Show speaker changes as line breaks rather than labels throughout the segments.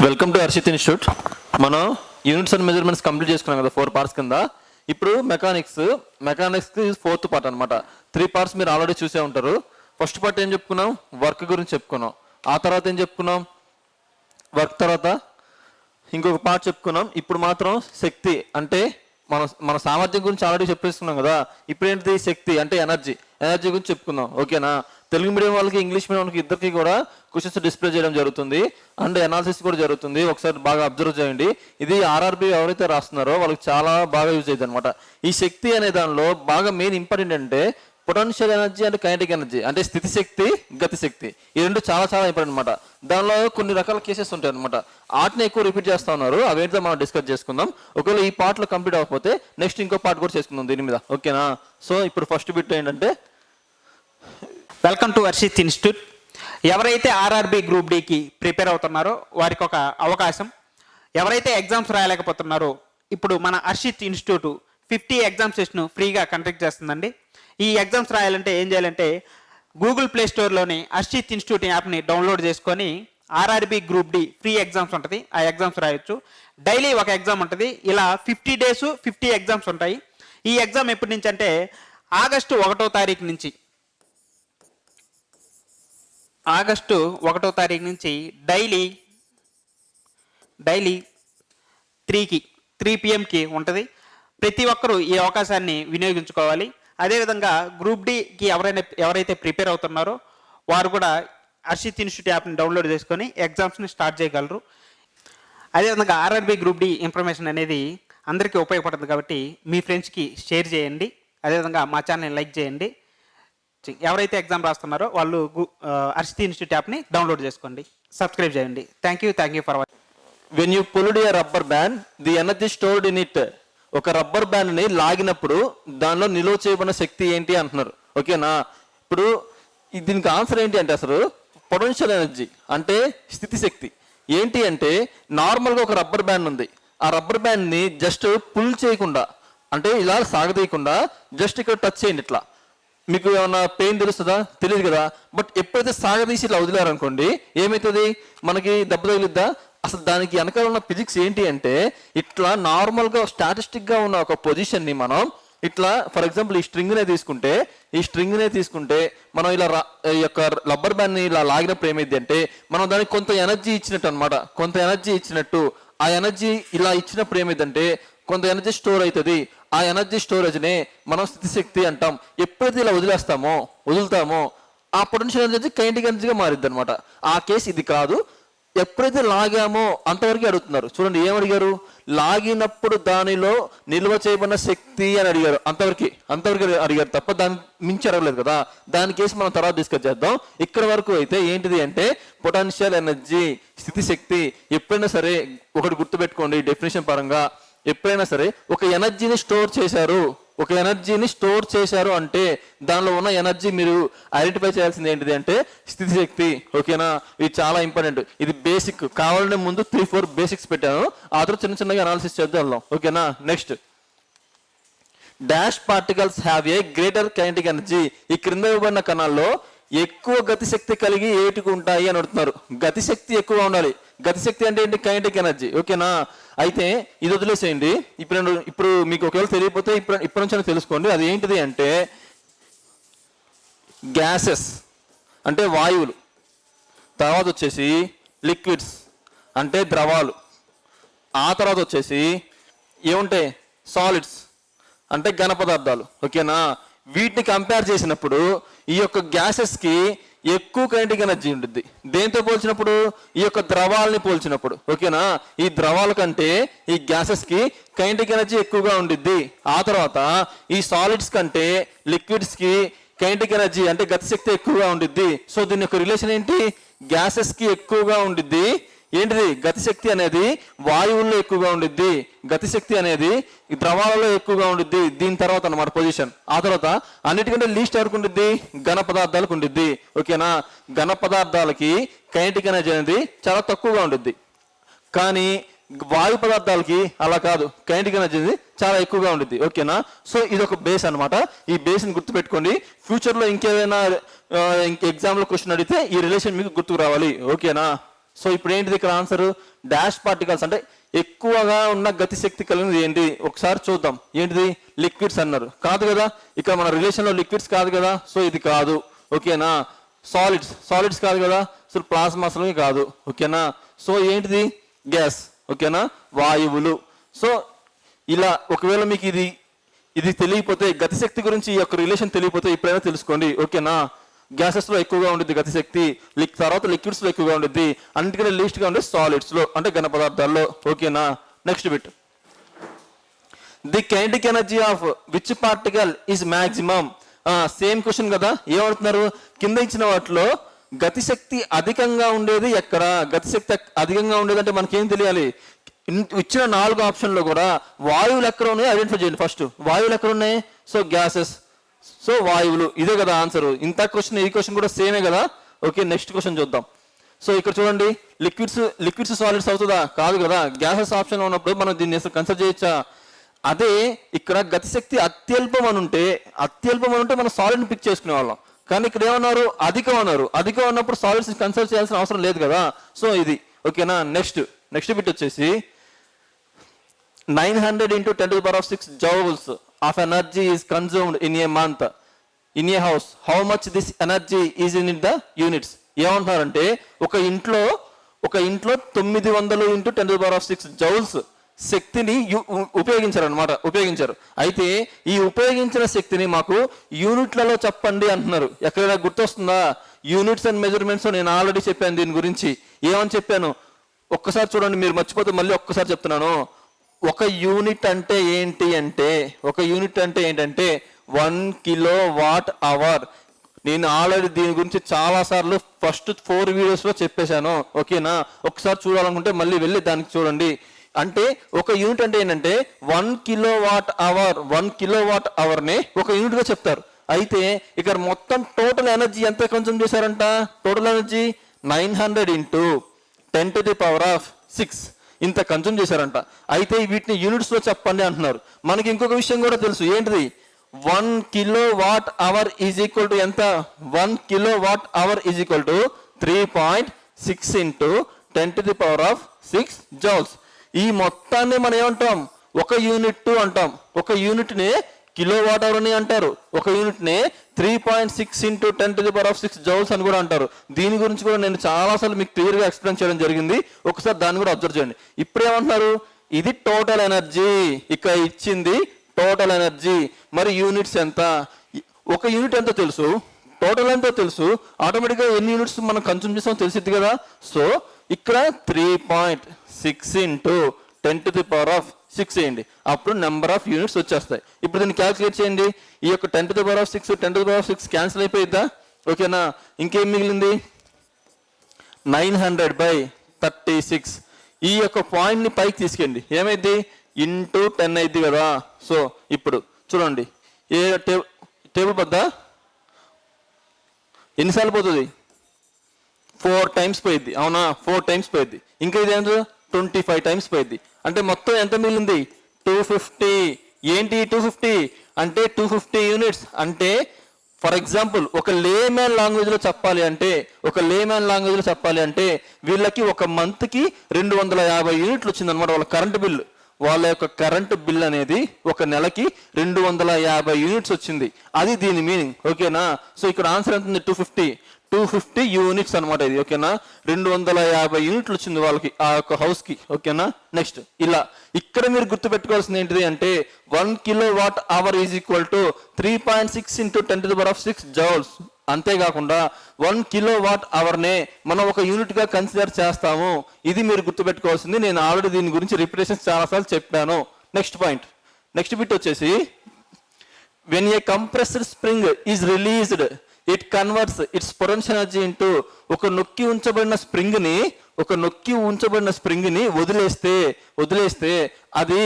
Welcome to Harshit institute. మనం units and measurements complete చేసుకున్నాం కదా 4 పార్ట్స్ కింద. ఇప్పుడు మెకానిక్స్ 4th పార్ట్ అనమాట. 3 పార్ట్స్ మీరు ఆల్రెడీ చూసే ఉంటారు. ఫస్ట్ పార్ట్ ఏం చెప్పుకున్నాం? వర్క్ గురించి చెప్పుకున్నాం. ఆ తర్వాత ఏం చెప్పుకున్నాం? వర్క్ తర్వాత ఇంకొక పార్ట్ చెప్పుకున్నాం. ఇప్పుడు మాత్రం శక్తి అంటే మన సామర్థ్యం గురించి ఆల్రెడీ చెప్పేసుకున్నాం కదా. ఇప్పుడు ఏంటిది? శక్తి అంటే ఎనర్జీ గురించి చెప్పుకుందాం. ఓకేనా? తెలుగు మీడియం వాళ్ళకి, ఇంగ్లీష్ మీడియం వాళ్ళకి ఇద్దరికి కూడా క్వశ్చన్స్ డిస్ప్లే చేయడం జరుగుతుంది అండ్ అనాలిసిస్ కూడా జరుగుతుంది. ఒకసారి బాగా అబ్జర్వ్ చేయండి. ఇది ఆర్ఆర్బి ఎవరైతే రాస్తున్నారో వాళ్ళకి చాలా బాగా యూజ్ అయ్యింది అనమాట. ఈ శక్తి అనే దానిలో బాగా మెయిన్ ఇంపార్టెంట్ అంటే పొటెన్షియల్ ఎనర్జీ అంటే కైనెటిక్ ఎనర్జీ అంటే స్థితి శక్తి, గతి శక్తి. ఈ రెండు చాలా చాలా ఇంపార్టెంట్ అనమాట. దానిలో కొన్ని రకాల కేసెస్ ఉంటాయి అనమాట. వాటిని ఎక్కువ రిపీట్ చేస్తా ఉన్నారు. అవేంటో మనం డిస్కస్ చేసుకుందాం. ఒకవేళ ఈ పార్ట్లో కంప్లీట్ అవ్వకపోతే నెక్స్ట్ ఇంకో పార్ట్ కూడా చేసుకుందాం దీని మీద. ఓకేనా? సో ఇప్పుడు ఫస్ట్ బిట్ ఏంటంటే,
వెల్కమ్ టు హర్షిత్ ఇన్స్టిట్యూట్. ఎవరైతే ఆర్ఆర్బి గ్రూప్ డికి ప్రిపేర్ అవుతున్నారో వారికి ఒక అవకాశం. ఎవరైతే ఎగ్జామ్స్ రాయలేకపోతున్నారో ఇప్పుడు మన హర్షిత్ ఇన్స్టిట్యూట్ 50 ఎగ్జామ్ సెషన్ ఫ్రీగా కండక్ట్ చేస్తుందండి. ఈ ఎగ్జామ్స్ రాయాలంటే ఏం చేయాలంటే గూగుల్ ప్లే స్టోర్లోని హర్షిత్ ఇన్స్టిట్యూట్ యాప్ని డౌన్లోడ్ చేసుకొని RRB group D free exams ఉంటుంది, ఆ ఎగ్జామ్స్ రాయొచ్చు. డైలీ ఒక ఎగ్జామ్ ఉంటుంది. ఇలా 50 డేస్ 50 ఎగ్జామ్స్ ఉంటాయి. ఈ ఎగ్జామ్ ఎప్పటి నుంచి అంటే ఆగస్టు 1వ తారీఖు నుంచి డైలీ 3 PM ఉంటుంది. ప్రతి ఒక్కరూ ఈ అవకాశాన్ని వినియోగించుకోవాలి. అదేవిధంగా గ్రూప్ డికి ఎవరైతే ప్రిపేర్ అవుతున్నారో వారు కూడా హర్షిత్ ఇన్స్టిట్యూట్ యాప్ని డౌన్లోడ్ చేసుకొని ఎగ్జామ్స్ని స్టార్ట్ చేయగలరు. అదేవిధంగా ఆర్ఆర్బి గ్రూప్ డి ఇన్ఫర్మేషన్ అనేది అందరికీ ఉపయోగపడుతుంది కాబట్టి మీ ఫ్రెండ్స్కి షేర్ చేయండి. అదేవిధంగా మా ఛానల్ని లైక్ చేయండి. ఎవరైతే ఎగ్జామ్ రాస్తున్నారో వాళ్ళు హర్షిత్ ఇన్స్టిట్యూట్ యాప్ని డౌన్లోడ్ చేసుకోండి, సబ్స్క్రైబ్ చేయండి. Thank you for watching.
When you pulled A rubber band the energy stored in it. ఒక రబ్బర్ బ్యాండ్ని లాగినప్పుడు దానిలో నిల్వ చేయబడిన శక్తి ఏంటి అంటున్నారు. ఓకేనా? ఇప్పుడు దీనికి ఆన్సర్ ఏంటి అంటే అసలు పొటెన్షియల్ ఎనర్జీ అంటే స్థితి శక్తి. ఏంటి అంటే నార్మల్గా ఒక రబ్బర్ బ్యాండ్ ఉంది. ఆ రబ్బర్ బ్యాండ్ని జస్ట్ పుల్ చేయకుండా అంటే ఇలా సాగదీయకుండా జస్ట్ ఇక్కడ టచ్ చేయండి. ఇట్లా మీకు ఏమన్నా పెయిన్ తెలుస్తుందా? తెలియదు కదా. బట్ ఎప్పుడైతే సాగదీసి ఇట్లా వదిలేరనుకోండి ఏమవుతుంది? మనకి దెబ్బ తగిలిద్దా? అసలు దానికి వెనకాల ఉన్న ఫిజిక్స్ ఏంటి అంటే ఇట్లా నార్మల్గా స్టాటిస్టిక్గా ఉన్న ఒక పొజిషన్ని మనం ఇట్లా ఫర్ ఎగ్జాంపుల్ ఈ స్ట్రింగ్నే తీసుకుంటే మనం ఇలా ఈ యొక్క రబ్బర్ బ్యాండ్ని ఇలా లాగినప్పుడు ఏమైంది అంటే మనం దానికి కొంత ఎనర్జీ ఇచ్చినట్టు అనమాట. కొంత ఎనర్జీ ఇచ్చినట్టు ఆ ఎనర్జీ ఇలా ఇచ్చినప్పుడు ఏమైందంటే కొంత ఎనర్జీ స్టోర్ అవుతుంది. ఆ ఎనర్జీ స్టోరేజ్నే మనం స్థితి శక్తి అంటాం. ఎప్పుడైతే ఇలా వదులుతామో ఆ పొటెన్షియల్ ఎనర్జీ కైనెటిక్ ఎనర్జీగా మారిద్ది అనమాట. ఆ కేసు ఇది కాదు. ఎప్పుడైతే లాగామో అంతవరకు అడుగుతున్నారు. చూడండి ఏమడిగారు? లాగినప్పుడు దానిలో నిల్వ చేయబడిన శక్తి అని అడిగారు. అంతవరకు అడిగారు తప్ప దాన్ని మించి అడగలేదు కదా. దాని కేసు మనం తర్వాత డిస్కస్ చేద్దాం. ఇక్కడ వరకు అయితే ఏంటిది అంటే పొటెన్షియల్ ఎనర్జీ స్థితి శక్తి. ఎప్పుడైనా సరే ఒకటి గుర్తుపెట్టుకోండి, డెఫినేషన్ పరంగా ఎప్పుడైనా సరే ఒక ఎనర్జీని స్టోర్ చేశారు అంటే దానిలో ఉన్న ఎనర్జీ మీరు ఐడెంటిఫై చేయాల్సింది ఏంటిది అంటే స్థితి శక్తి. ఓకేనా? ఇది చాలా ఇంపార్టెంట్. ఇది బేసిక్. కావాలనే ముందు 3-4 బేసిక్స్ పెట్టాను. ఆ తర్వాత చిన్నగా అనాలిసిస్ చేద్దాం. ఓకేనా? Next, dash particles have a greater kinetic energy. ఈ క్రింద ఇవ్వబడిన కణాల్లో ఎక్కువ గతిశక్తి కలిగి ఏటికి ఉంటాయి అని అడుగుతున్నారు. గతిశక్తి ఎక్కువ ఉండాలి. గతిశక్తి అంటే ఏంటి? Kinetic energy. ఓకేనా? అయితే ఇది వదిలేసేయండి. ఇప్పుడు మీకు ఒకవేళ తెలియకపోతే ఇప్పటి నుంచి తెలుసుకోండి. అది ఏంటిది అంటే గ్యాసెస్ అంటే వాయువులు, తర్వాత వచ్చేసి లిక్విడ్స్ అంటే ద్రవాలు, ఆ తర్వాత వచ్చేసి ఏముంటాయి? సాలిడ్స్ అంటే ఘన పదార్థాలు. ఓకేనా? వీటిని కంపేర్ చేసినప్పుడు ఈ యొక్క గ్యాసెస్కి ఎక్కువ కైనెటిక్ ఎనర్జీ ఉంటుంది. దేంతో పోల్చినప్పుడు? ఈ యొక్క ద్రవాలని పోల్చినప్పుడు. ఓకేనా? ఈ ద్రవాల కంటే ఈ గ్యాసెస్కి కైనెటిక్ ఎనర్జీ ఎక్కువగా ఉండిద్ది. ఆ తర్వాత ఈ సాలిడ్స్ కంటే లిక్విడ్స్కి కైనెటిక్ ఎనర్జీ అంటే గతిశక్తి ఎక్కువగా ఉండిద్ది. సో దీని యొక్క రిలేషన్ ఏంటి? గ్యాసెస్కి ఎక్కువగా ఉండిద్ది. ఏంటిది? గతిశక్తి అనేది వాయువుల్లో ఎక్కువగా ఉండిద్ది, గతిశక్తి అనేది ద్రవాలలో ఎక్కువగా ఉండిద్ది. దీని తర్వాత అన్నమాట పొజిషన్. ఆ తర్వాత అన్నిటికంటే లీస్ట్ ఎవరికి ఉండిద్ది? ఘన పదార్థాలకు ఉండిద్ది. ఓకేనా? ఘన పదార్థాలకి కైనెటిక్ ఎనర్జీ అనేది చాలా తక్కువగా ఉండిద్ది. కానీ వాయు పదార్థాలకి అలా కాదు, కైనెటిక్ ఎనర్జీ చాలా ఎక్కువగా ఉండిద్ది. ఓకేనా? సో ఇది ఒక బేస్ అనమాట. ఈ బేస్ని గుర్తుపెట్టుకోండి. ఫ్యూచర్లో ఇంకేమైనా ఎగ్జామ్లో క్వశ్చన్ అడిగితే ఈ రిలేషన్ మీకు గుర్తుకు రావాలి. ఓకేనా? సో ఇప్పుడు ఏంటిది ఇక్కడ ఆన్సర్? డాష్ పార్టికల్స్ అంటే ఎక్కువగా ఉన్న గతి శక్తి కలిగినది ఏంటి ఒకసారి చూద్దాం. ఏంటిది? లిక్విడ్స్ అన్నారు. కాదు కదా, ఇక్కడ మన రిలేషన్ లో లిక్విడ్స్ కాదు కదా, సో ఇది కాదు. ఓకేనా? సాలిడ్స్ కాదు కదా, సో ప్లాస్మాస్ కాదు. ఓకేనా? సో ఏంటిది? గ్యాస్. ఓకేనా? వాయువులు. సో ఇలా ఒకవేళ మీకు ఇది తెలియకపోతే, గతిశక్తి గురించి ఈ యొక్క రిలేషన్ తెలియకపోతే ఇప్పుడైనా తెలుసుకోండి. ఓకేనా? గ్యాసెస్ లో ఎక్కువగా ఉంటుంది గతిశక్తి, తర్వాత లిక్విడ్స్ లో ఎక్కువగా ఉంటుంది, అన్నిటికంటే లీస్ట్ గా ఉండేది సాలిడ్స్ లో అంటే ఘన పదార్థాల్లో. ఓకేనా? Next bit, the kinetic energy of which particle is maximum. Same question కదా. ఏమడుతున్నారు? కింద ఇచ్చిన వాటిలో గతిశక్తి అధికంగా ఉండేది ఎక్కడ? గతిశక్తి అధికంగా ఉండేది అంటే మనకేం తెలియాలి? ఇచ్చిన 4 ఆప్షన్లో కూడా వాయువులు ఎక్కడ ఉన్నాయి ఐడెంటిఫై చేయండి. ఫస్ట్ వాయువులు ఎక్కడ ఉన్నాయి? సో గ్యాసెస్, సో వాయువులు. ఇదే కదా ఆన్సర్. ఇంత క్వశ్చన్ ఈ క్వశ్చన్ కూడా సేమే కదా. ఓకే, నెక్స్ట్ క్వశ్చన్ చూద్దాం. సో ఇక్కడ చూడండి, లిక్విడ్స్ సాలిడ్స్ అవుతుందా? కాదు కదా. గ్యాసెస్ ఆప్షన్ ఉన్నప్పుడు మనం దీన్ని అసలు కన్సిడర్ చేయొచ్చా? అదే ఇక్కడ గతిశక్తి అత్యల్పం అని ఉంటే మనం సాలిడ్ని పిక్ చేసుకునే వాళ్ళం. కానీ ఇక్కడ ఏమన్నారు? అధికం అన్నారు. అధికం ఉన్నప్పుడు సాలిడ్స్ కన్సిడర్ చేయాల్సిన అవసరం లేదు కదా. సో ఇది. ఓకేనా? నెక్స్ట్ బిట్ వచ్చేసి 900 into 10⁶ joules of energy is consumed in a month in a house. How much this energy is in the units? ఏమంటున్నారంటే ఒక ఇంట్లో 900 into 10⁶ జౌల్స్ శక్తిని ఉపయోగించారు. అయితే ఈ ఉపయోగించిన శక్తిని మాకు యూనిట్లలో చెప్పండి అంటున్నారు. ఎక్కడైనా గుర్తొస్తుందా? యూనిట్స్ అండ్ మెజర్మెంట్స్ నేను ఆల్రెడీ చెప్పాను దీని గురించి. ఏమని చెప్పాను ఒక్కసారి చూడండి, మీరు మర్చిపోతే మళ్ళీ ఒక్కసారి చెప్తున్నాను. ఒక యూనిట్ అంటే ఏంటంటే 1 kWh. నేను ఆల్రెడీ దీని గురించి చాలా సార్లు ఫస్ట్ 4 వీడియోస్లో చెప్పేశాను. ఓకేనా? ఒకసారి చూడాలనుకుంటే మళ్ళీ వెళ్ళి దానికి చూడండి. అంటే ఒక యూనిట్ అంటే ఏంటంటే 1 kWh ఒక యూనిట్ గా చెప్తారు. అయితే ఇక్కడ మొత్తం టోటల్ ఎనర్జీ ఎంత కన్జ్యూమ్ చేశారంట? టోటల్ ఎనర్జీ 900 into 10⁶ ఇంత కన్జ్యూమ్ చేశారంట. అయితే వీటిని యూనిట్స్ లో చెప్పండి అంటున్నారు. మనకి ఇంకొక విషయం కూడా తెలుసు. ఏంటిది? 1 kWh ఈజ్ ఈక్వల్ టు ఎంత? 1 kWh is equal to 3.6 into 10⁶ joules. ఈ మొత్తాన్ని మనం ఏమంటాం? ఒక యూనిట్ అంటాం. ఒక యూనిట్ ని కిలోవాట్ అవర్ అని అంటారు. ఒక యూనిట్ ని 3.6 into 10⁶ జౌల్స్ అని కూడా అంటారు. దీని గురించి కూడా నేను చాలాసార్లు మీకు క్లియర్ గా ఎక్స్ప్లెయిన్ చేయడం జరిగింది. ఒకసారి దాన్ని కూడా అబ్జర్వ్ చేయండి. ఇప్పుడు ఏమంటున్నారు? ఇది టోటల్ ఎనర్జీ. ఇక ఇచ్చింది టోటల్ ఎనర్జీ. మరి యూనిట్స్ ఎంత? ఒక యూనిట్ ఎంతో తెలుసు, టోటల్ ఎంతో తెలుసు. ఆటోమేటిక్గా ఎన్ని యూనిట్స్ మనం కన్స్యూమ్ చేస్తామో తెలిసిద్ది కదా. సో ఇక్కడ 3.6 into 10⁶ చేయండి. అప్పుడు నెంబర్ ఆఫ్ యూనిట్స్ వచ్చేస్తాయి. ఇప్పుడు దీన్ని క్యాల్కులేట్ చేయండి. ఈ యొక్క 10⁶ క్యాన్సిల్ అయిపోయిద్దా? ఓకేనా? ఇంకేం మిగిలింది? 900/36. ఈ యొక్క పాయింట్ ని పైకి తీసుకెళ్ళండి. ఏమైంది? ఇంటూ 10 అయింది కదా. సో ఇప్పుడు చూడండి, ఏ టేబుల్ వద్ద ఎన్నిసార్లు పోతుంది? 4 times పోయిద్ది. అవునా? 4 times పోయిద్ది. ఇంకా ఇది ఏంటో 25 times పోయిద్ది. అంటే మొత్తం ఎంత మిగిలింది? 250. ఏంటి 250 అంటే? 250 యూనిట్స్. అంటే ఫర్ ఎగ్జాంపుల్ ఒక లేమ్యాన్ లాంగ్వేజ్ లో చెప్పాలి అంటే వీళ్ళకి ఒక మంత్ కి 250 యూనిట్లు వచ్చిందనమాట వాళ్ళ కరెంట్ బిల్లు. వాళ్ళ యొక్క కరెంటు బిల్ అనేది ఒక నెలకి 250 యూనిట్స్ వచ్చింది. అది దీని మీనింగ్. ఓకేనా? సో ఇక్కడ ఆన్సర్ ఎంత ఉంది? 250 యూనిట్స్ అనమాట ఇది. ఓకేనా? 250 యూనిట్లు వచ్చింది వాళ్ళకి, ఆ యొక్క హౌస్ కి. ఓకేనా? నెక్స్ట్ ఇలా ఇక్కడ మీరు గుర్తు పెట్టుకోవాల్సింది ఏంటిది అంటే 1 kWh is equal to 3.6 into 10⁶ joules. అంతేకాకుండా 1 kWh నే మనం ఒక యూనిట్ గా కన్సిడర్ చేస్తాము. ఇది మీరు గుర్తుపెట్టుకోవాల్సింది. నేను ఆల్రెడీ దీని గురించి రిపిటేషన్స్ చాలాసార్లు చెప్పాను. నెక్స్ట్ బిట్ వచ్చేసి when a compressed spring is released it converts its potential energy into ఒక నొక్కి ఉంచబడిన స్ప్రింగ్ ని వదిలేస్తే అది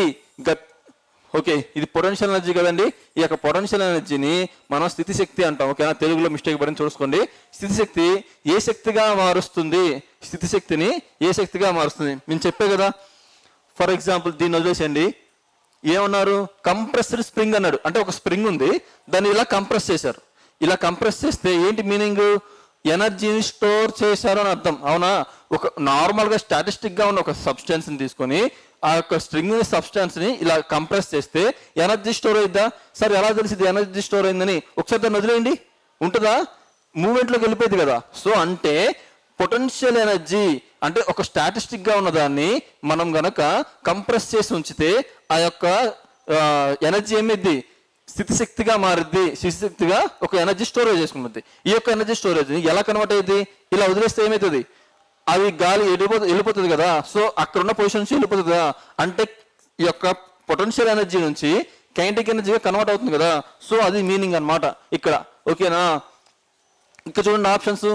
ఓకే, ఇది పొటెన్షియల్ ఎనర్జీ కదండి. ఈ యొక్క పొటెన్షియల్ ఎనర్జీని మనం స్థితి శక్తి అంటాం. ఓకేనా? తెలుగులో మిస్టేక్ పడిన చూసుకోండి. స్థితి శక్తి ఏ శక్తిగా మారుస్తుంది? నేను చెప్పే కదా. ఫర్ ఎగ్జాంపుల్ దీన్ని వదిలేసండి. ఏమన్నారు? కంప్రెస్డ్ స్ప్రింగ్ అన్నాడు. అంటే ఒక స్ప్రింగ్ ఉంది, దాన్ని ఇలా కంప్రెస్ చేశారు. ఇలా కంప్రెస్ చేస్తే ఏంటి మీనింగ్? ఎనర్జీని స్టోర్ చేశారు అని అర్థం. అవునా? ఒక నార్మల్గా స్టాటిస్టిక్గా ఉన్న ఒక సబ్స్టెన్స్ని తీసుకొని ఆ యొక్క స్ట్రింగ్ సబ్స్టెన్స్ని ఇలా కంప్రెస్ చేస్తే ఎనర్జీ స్టోర్ అయిద్దా? సరే, ఎలా తెలిసింది ఎనర్జీ స్టోర్ అయిందని? ఒకసారి దాన్ని వదిలేయండి, ఉంటుందా? మూమెంట్లోకి వెళ్ళిపోయింది కదా. సో అంటే పొటెన్షియల్ ఎనర్జీ అంటే ఒక స్టాటిస్టిక్గా ఉన్న దాన్ని మనం గనక కంప్రెస్ చేసి ఉంచితే ఆ యొక్క ఎనర్జీ ఏమైద్ది? స్థితిశక్తిగా మారుద్ది. స్థితిశక్తిగా ఒక ఎనర్జీ స్టోరేజ్ చేసుకుంటుంది. ఈ యొక్క ఎనర్జీ స్టోరేజ్ని ఎలా కన్వర్ట్ అయ్యింది? ఇలా వదిలేస్తే ఏమవుతుంది? అది గాలి వెళ్ళిపోతుంది కదా. సో అక్కడ ఉన్న పొజిషన్ నుంచి వెళ్ళిపోతుంది కదా. అంటే ఈ యొక్క పొటెన్షియల్ ఎనర్జీ నుంచి కైనెటిక్ ఎనర్జీగా కన్వర్ట్ అవుతుంది కదా. సో అది మీనింగ్ అన్నమాట ఇక్కడ. ఓకేనా? ఇంకా చూడండి ఆప్షన్స్.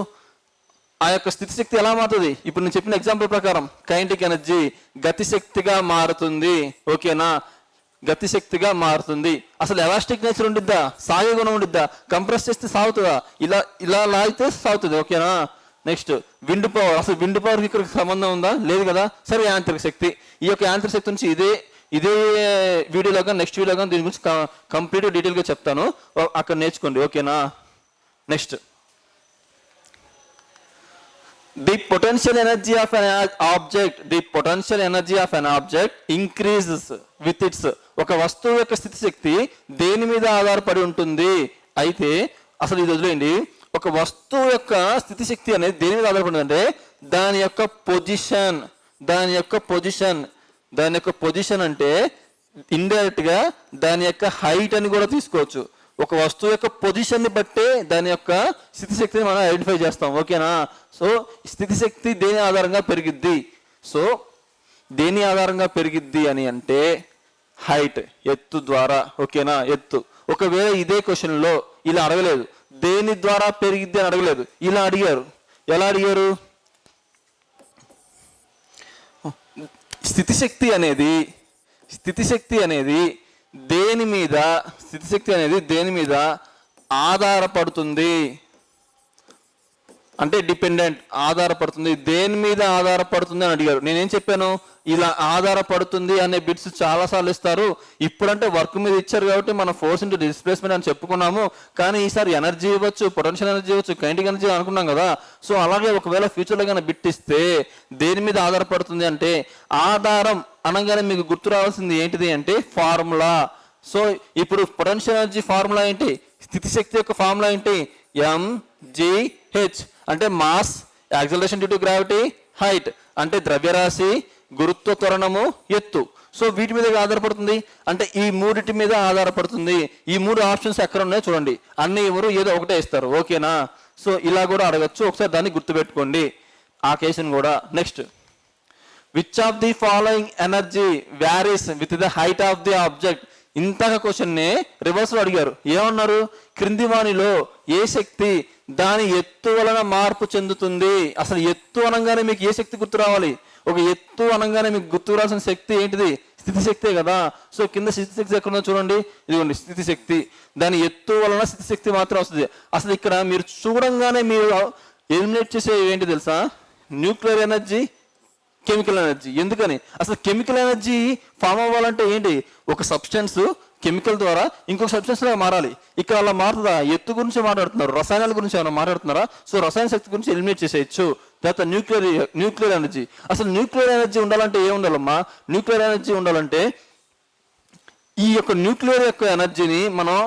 ఆ యొక్క స్థితిశక్తి ఎలా మారుతుంది? ఇప్పుడు నేను చెప్పిన ఎగ్జాంపుల్ ప్రకారం కైనెటిక్ ఎనర్జీ గతిశక్తిగా మారుతుంది. ఓకేనా? గతిశక్తిగా మారుతుంది. అసలు ఎలాస్టిక్ నేచర్ ఉండిద్దా? సాగే గుణం ఉండిద్దా? కంప్రెస్ చేస్తే సాగుతుందా? ఇలా ఇలా లాగితే సాగుతుంది. ఓకేనా? Next wind power. అసలు విండ్ పవర్కి ఇక్కడ సంబంధం ఉందా? లేదు కదా. సరే, యాంత్రిక శక్తి. ఈ యొక్క యాంత్రిక శక్తి నుంచి ఇదే వీడియోలో కానీ నెక్స్ట్ వీడియో కానీ దీని గురించి కంప్లీట్ డీటెయిల్గా చెప్తాను, అక్కడ నేర్చుకోండి. ఓకేనా? Next, the potential energy of an object increases with its. ఒక వస్తువు యొక్క స్థితి శక్తి దేని మీద ఆధారపడి ఉంటుంది? అయితే అసలు ఇది వదిలేయండి. ఒక వస్తువు యొక్క స్థితి శక్తి అనేది దేని మీద ఆధారపడి అంటే దాని యొక్క పొజిషన్ అంటే ఇండైరెక్ట్ గా దాని యొక్క హైట్ అని కూడా తీసుకోవచ్చు. ఒక వస్తువు యొక్క పొజిషన్ని బట్టే దాని యొక్క స్థితిశక్తిని మనం ఐడెంటిఫై చేస్తాం. ఓకేనా? సో స్థితిశక్తి దేని ఆధారంగా పెరిగిద్ది? సో దేని ఆధారంగా పెరిగిద్ది అని అంటే హైట్, ఎత్తు ద్వారా. ఓకేనా? ఎత్తు. ఒకవేళ ఇదే క్వశ్చన్లో ఇలా అడగలేదు, దేని ద్వారా పెరిగిద్ది అని అడగలేదు, ఇలా అడిగారు. ఎలా అడిగారు? స్థితిశక్తి అనేది దేని మీద ఆధారపడుతుంది అంటే డిపెండెంట్, ఆధారపడుతుంది. దేని మీద ఆధారపడుతుంది అని అడిగారు. నేనేం చెప్పాను? ఇలా ఆధారపడుతుంది అనే బిట్స్ చాలాసార్లు ఇస్తారు. ఇప్పుడంటే వర్క్ మీద ఇచ్చారు కాబట్టి మనం ఫోర్స్ ఇంటూ డిస్ప్లేస్మెంట్ అని చెప్పుకున్నాము. కానీ ఈసారి ఎనర్జీ ఇవ్వచ్చు, పొటెన్షియల్ ఎనర్జీ ఇవ్వచ్చు, కైనెటిక్ ఎనర్జీ అనుకున్నాం కదా. సో అలాగే ఒకవేళ ఫ్యూచర్లో కానీ బిట్ ఇస్తే దేని మీద ఆధారపడుతుంది అంటే ఆధారం అనగానే మీకు గుర్తు రావాల్సింది ఏంటిది అంటే ఫార్ములా. సో ఇప్పుడు పొటెన్షియల్ ఎనర్జీ ఫార్ములా ఏంటి? స్థితిశక్తి యొక్క ఫార్ములా ఏంటి? mgh అంటే mass, acceleration due to gravity, height అంటే ద్రవ్యరాశి, గురుత్వ త్వరణము, ఎత్తు. సో వీటి మీద ఆధారపడుతుంది అంటే ఈ మూడిటి మీద ఆధారపడుతుంది. ఈ మూడు ఆప్షన్స్ ఎక్కడ ఉన్నాయో చూడండి. అన్ని ఎవరు ఏదో ఒకటే ఇస్తారు. ఓకేనా? సో ఇలా కూడా అడగచ్చు. ఒకసారి దాన్ని గుర్తుపెట్టుకోండి ఆ కేసును కూడా. Next, which of the following energy varies with the height of the object? ఇంతగా క్వశ్చన్ని రివర్స్లో అడిగారు. ఏమన్నారు? క్రింది వానిలో ఏ శక్తి దాని ఎత్తు వలన మార్పు చెందుతుంది? అసలు ఎత్తు అనగానే మీకు ఏ శక్తి గుర్తు రావాలి? ఒక ఎత్తు అనగానే మీకు గుర్తు రావాల్సిన శక్తి ఏంటిది? స్థితిశక్తే కదా. సో కింద స్థితిశక్తి ఎక్కడ ఉందో చూడండి. ఇదిగోండి స్థితిశక్తి. దాని ఎత్తు వలన స్థితిశక్తి మాత్రం వస్తుంది. అసలు ఇక్కడ మీరు చూడంగానే మీరు ఎలిమినేట్ చేసే ఏంటి తెలుసా? Nuclear energy, chemical energy. ఎందుకని? అసలు కెమికల్ ఎనర్జీ ఫామ్ అవ్వాలంటే ఏంటి? ఒక సబ్స్టెన్స్ కెమికల్ ద్వారా ఇంకొక సబ్స్టెన్స్ లాగా మారాలి. ఇక్కడ అలా మారుతుందా? ఎత్తు గురించి మాట్లాడుతున్నారు, రసాయనాల గురించి ఏమైనా మాట్లాడుతున్నారా? సో రసాయన శక్తి గురించి ఎలిమినేట్ చేసేయచ్చు. తర్వాత న్యూక్లియర్ ఎనర్జీ. అసలు న్యూక్లియర్ ఎనర్జీ ఉండాలంటే ఏం ఉండాలమ్మా? న్యూక్లియర్ ఎనర్జీ ఉండాలంటే ఈ యొక్క న్యూక్లియర్ యొక్క ఎనర్జీని మనం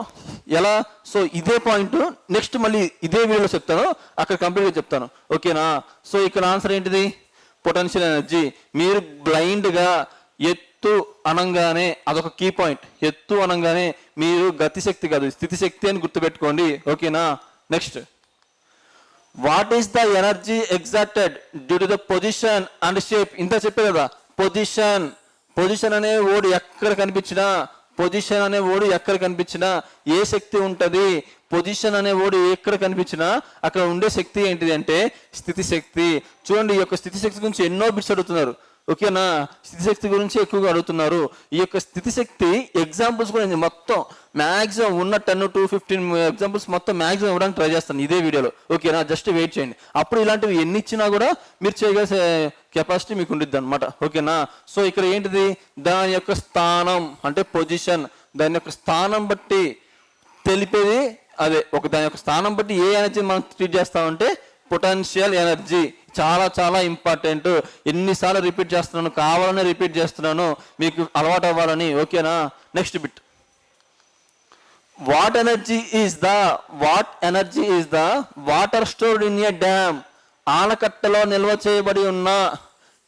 ఎలా, సో ఇదే పాయింట్ నెక్స్ట్ మళ్ళీ ఇదే వీడియోలో చెప్తాను, అక్కడ కంప్లీట్గా చెప్తాను. ఓకేనా? సో ఇక్కడ ఆన్సర్ ఏంటిది? Potential energy. మీరు బ్లైండ్గా ఎత్తు అనంగానే అదొక కీ పాయింట్. ఎత్తు అనంగానే మీరు గతిశక్తి కాదు స్థితిశక్తి అని గుర్తుపెట్టుకోండి. ఓకేనా? Next, what is the energy exacted due to the position and shape? ఇంత చెప్పే కదా పొజిషన్ అనే ఓడి ఎక్కడ కనిపించినా ఏ శక్తి ఉంటుంది? పొజిషన్ అనే ఓడి ఎక్కడ కనిపించినా అక్కడ ఉండే శక్తి ఏంటిది అంటే స్థితిశక్తి. చూడండి, ఈ యొక్క స్థితిశక్తి గురించి ఎన్నో బిట్స్ అడుగుతున్నారు. ఓకేనా? స్థితిశక్తి గురించి ఎక్కువగా అడుగుతున్నారు. ఈ యొక్క స్థితిశక్తి ఎగ్జాంపుల్స్ కూడా మొత్తం మ్యాక్సిమం ఉన్న 10 to 15 ఎగ్జాంపుల్స్ మొత్తం మ్యాక్సిమం ఇవ్వడానికి ట్రై చేస్తాను ఇదే వీడియోలో. ఓకేనా? జస్ట్ వెయిట్ చేయండి. అప్పుడు ఇలాంటివి ఎన్ని ఇచ్చినా కూడా మీరు చేయగలిసే కెపాసిటీ మీకు ఉండిద్ది అనమాట. ఓకేనా? సో ఇక్కడ ఏంటిది? దాని యొక్క స్థానం అంటే పొజిషన్. దాని యొక్క స్థానం బట్టి తెలిపేది అదే. దాని యొక్క స్థానం బట్టి ఏ ఎనర్జీని మనం ట్రీట్ చేస్తామంటే పొటెన్షియల్ ఎనర్జీ. చాలా చాలా ఇంపార్టెంట్. ఎన్నిసార్లు రిపీట్ చేస్తున్నాను, కావాలని రిపీట్ చేస్తున్నాను మీకు అలవాటు అవ్వాలని. ఓకేనా? Next bit. What energy is the water stored in a dam? ఆనకట్టలో నిల్వ చేయబడి ఉన్న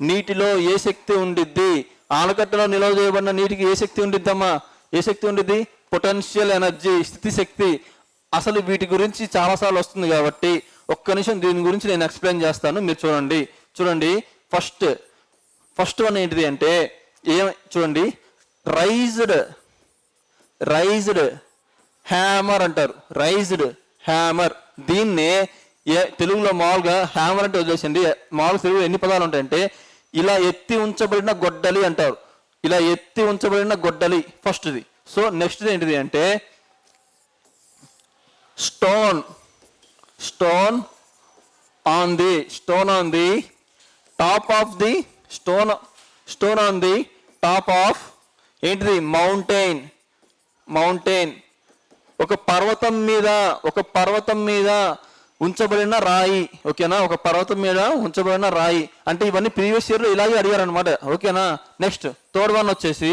నీటిలో ఏ శక్తి ఉండిద్ది? ఆనకట్టలో నిల్వ చేయబడిన నీటికి ఏ శక్తి ఉండిద్దమ్మా? ఏ శక్తి ఉండిద్ది? పొటెన్షియల్ ఎనర్జీ, స్థితి శక్తి. అసలు వీటి గురించి చాలాసార్లు వస్తుంది కాబట్టి ఒక్క నిమిషం దీని గురించి నేను ఎక్స్ప్లెయిన్ చేస్తాను. మీరు చూడండి. ఫస్ట్ వన్ ఏంటిది అంటే చూడండి, రైజ్డ్ హ్యామర్ అంటారు. Raised hammer. దీన్నే తెలుగులో మామూలుగా హ్యామర్ అంటే వదిలేసండి. మామూలు తెలుగులో ఎన్ని పదాలు ఉంటాయంటే ఇలా ఎత్తి ఉంచబడిన గొడ్డలి అంటారు. ఇలా ఎత్తి ఉంచబడిన గొడ్డలి ఫస్ట్ది. సో నెక్స్ట్ ఏంటిది అంటే stone on the top of the stone on the top of ఏంటిది? మౌంటైన్. ఒక పర్వతం మీద ఉంచబడిన రాయి. ఓకేనా? ఒక పర్వతం మీద ఉంచబడిన రాయి అంటే ఇవన్నీ ప్రీవియస్ ఇయర్ లో ఇలాగే అడిగారు అనమాట. ఓకేనా? నెక్స్ట్ థర్డ్ వన్ వచ్చేసి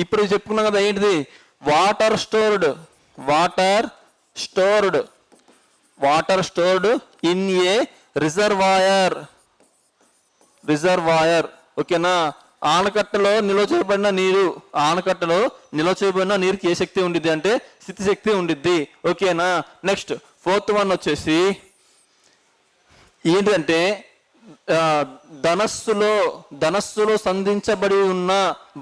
ఇప్పుడు చెప్పుకున్నాం కదా, ఏంటిది? Water stored in a reservoir. ఓకేనా? ఆనకట్టలో నిల్వ చేయబడిన నీరుకి ఏ శక్తి ఉండిద్ది అంటే స్థితి శక్తి ఉండిద్ది. ఓకేనా? నెక్స్ట్ ఫోర్త్ వన్ వచ్చేసి ఏంటంటే ధనస్సులో సంధించబడి ఉన్న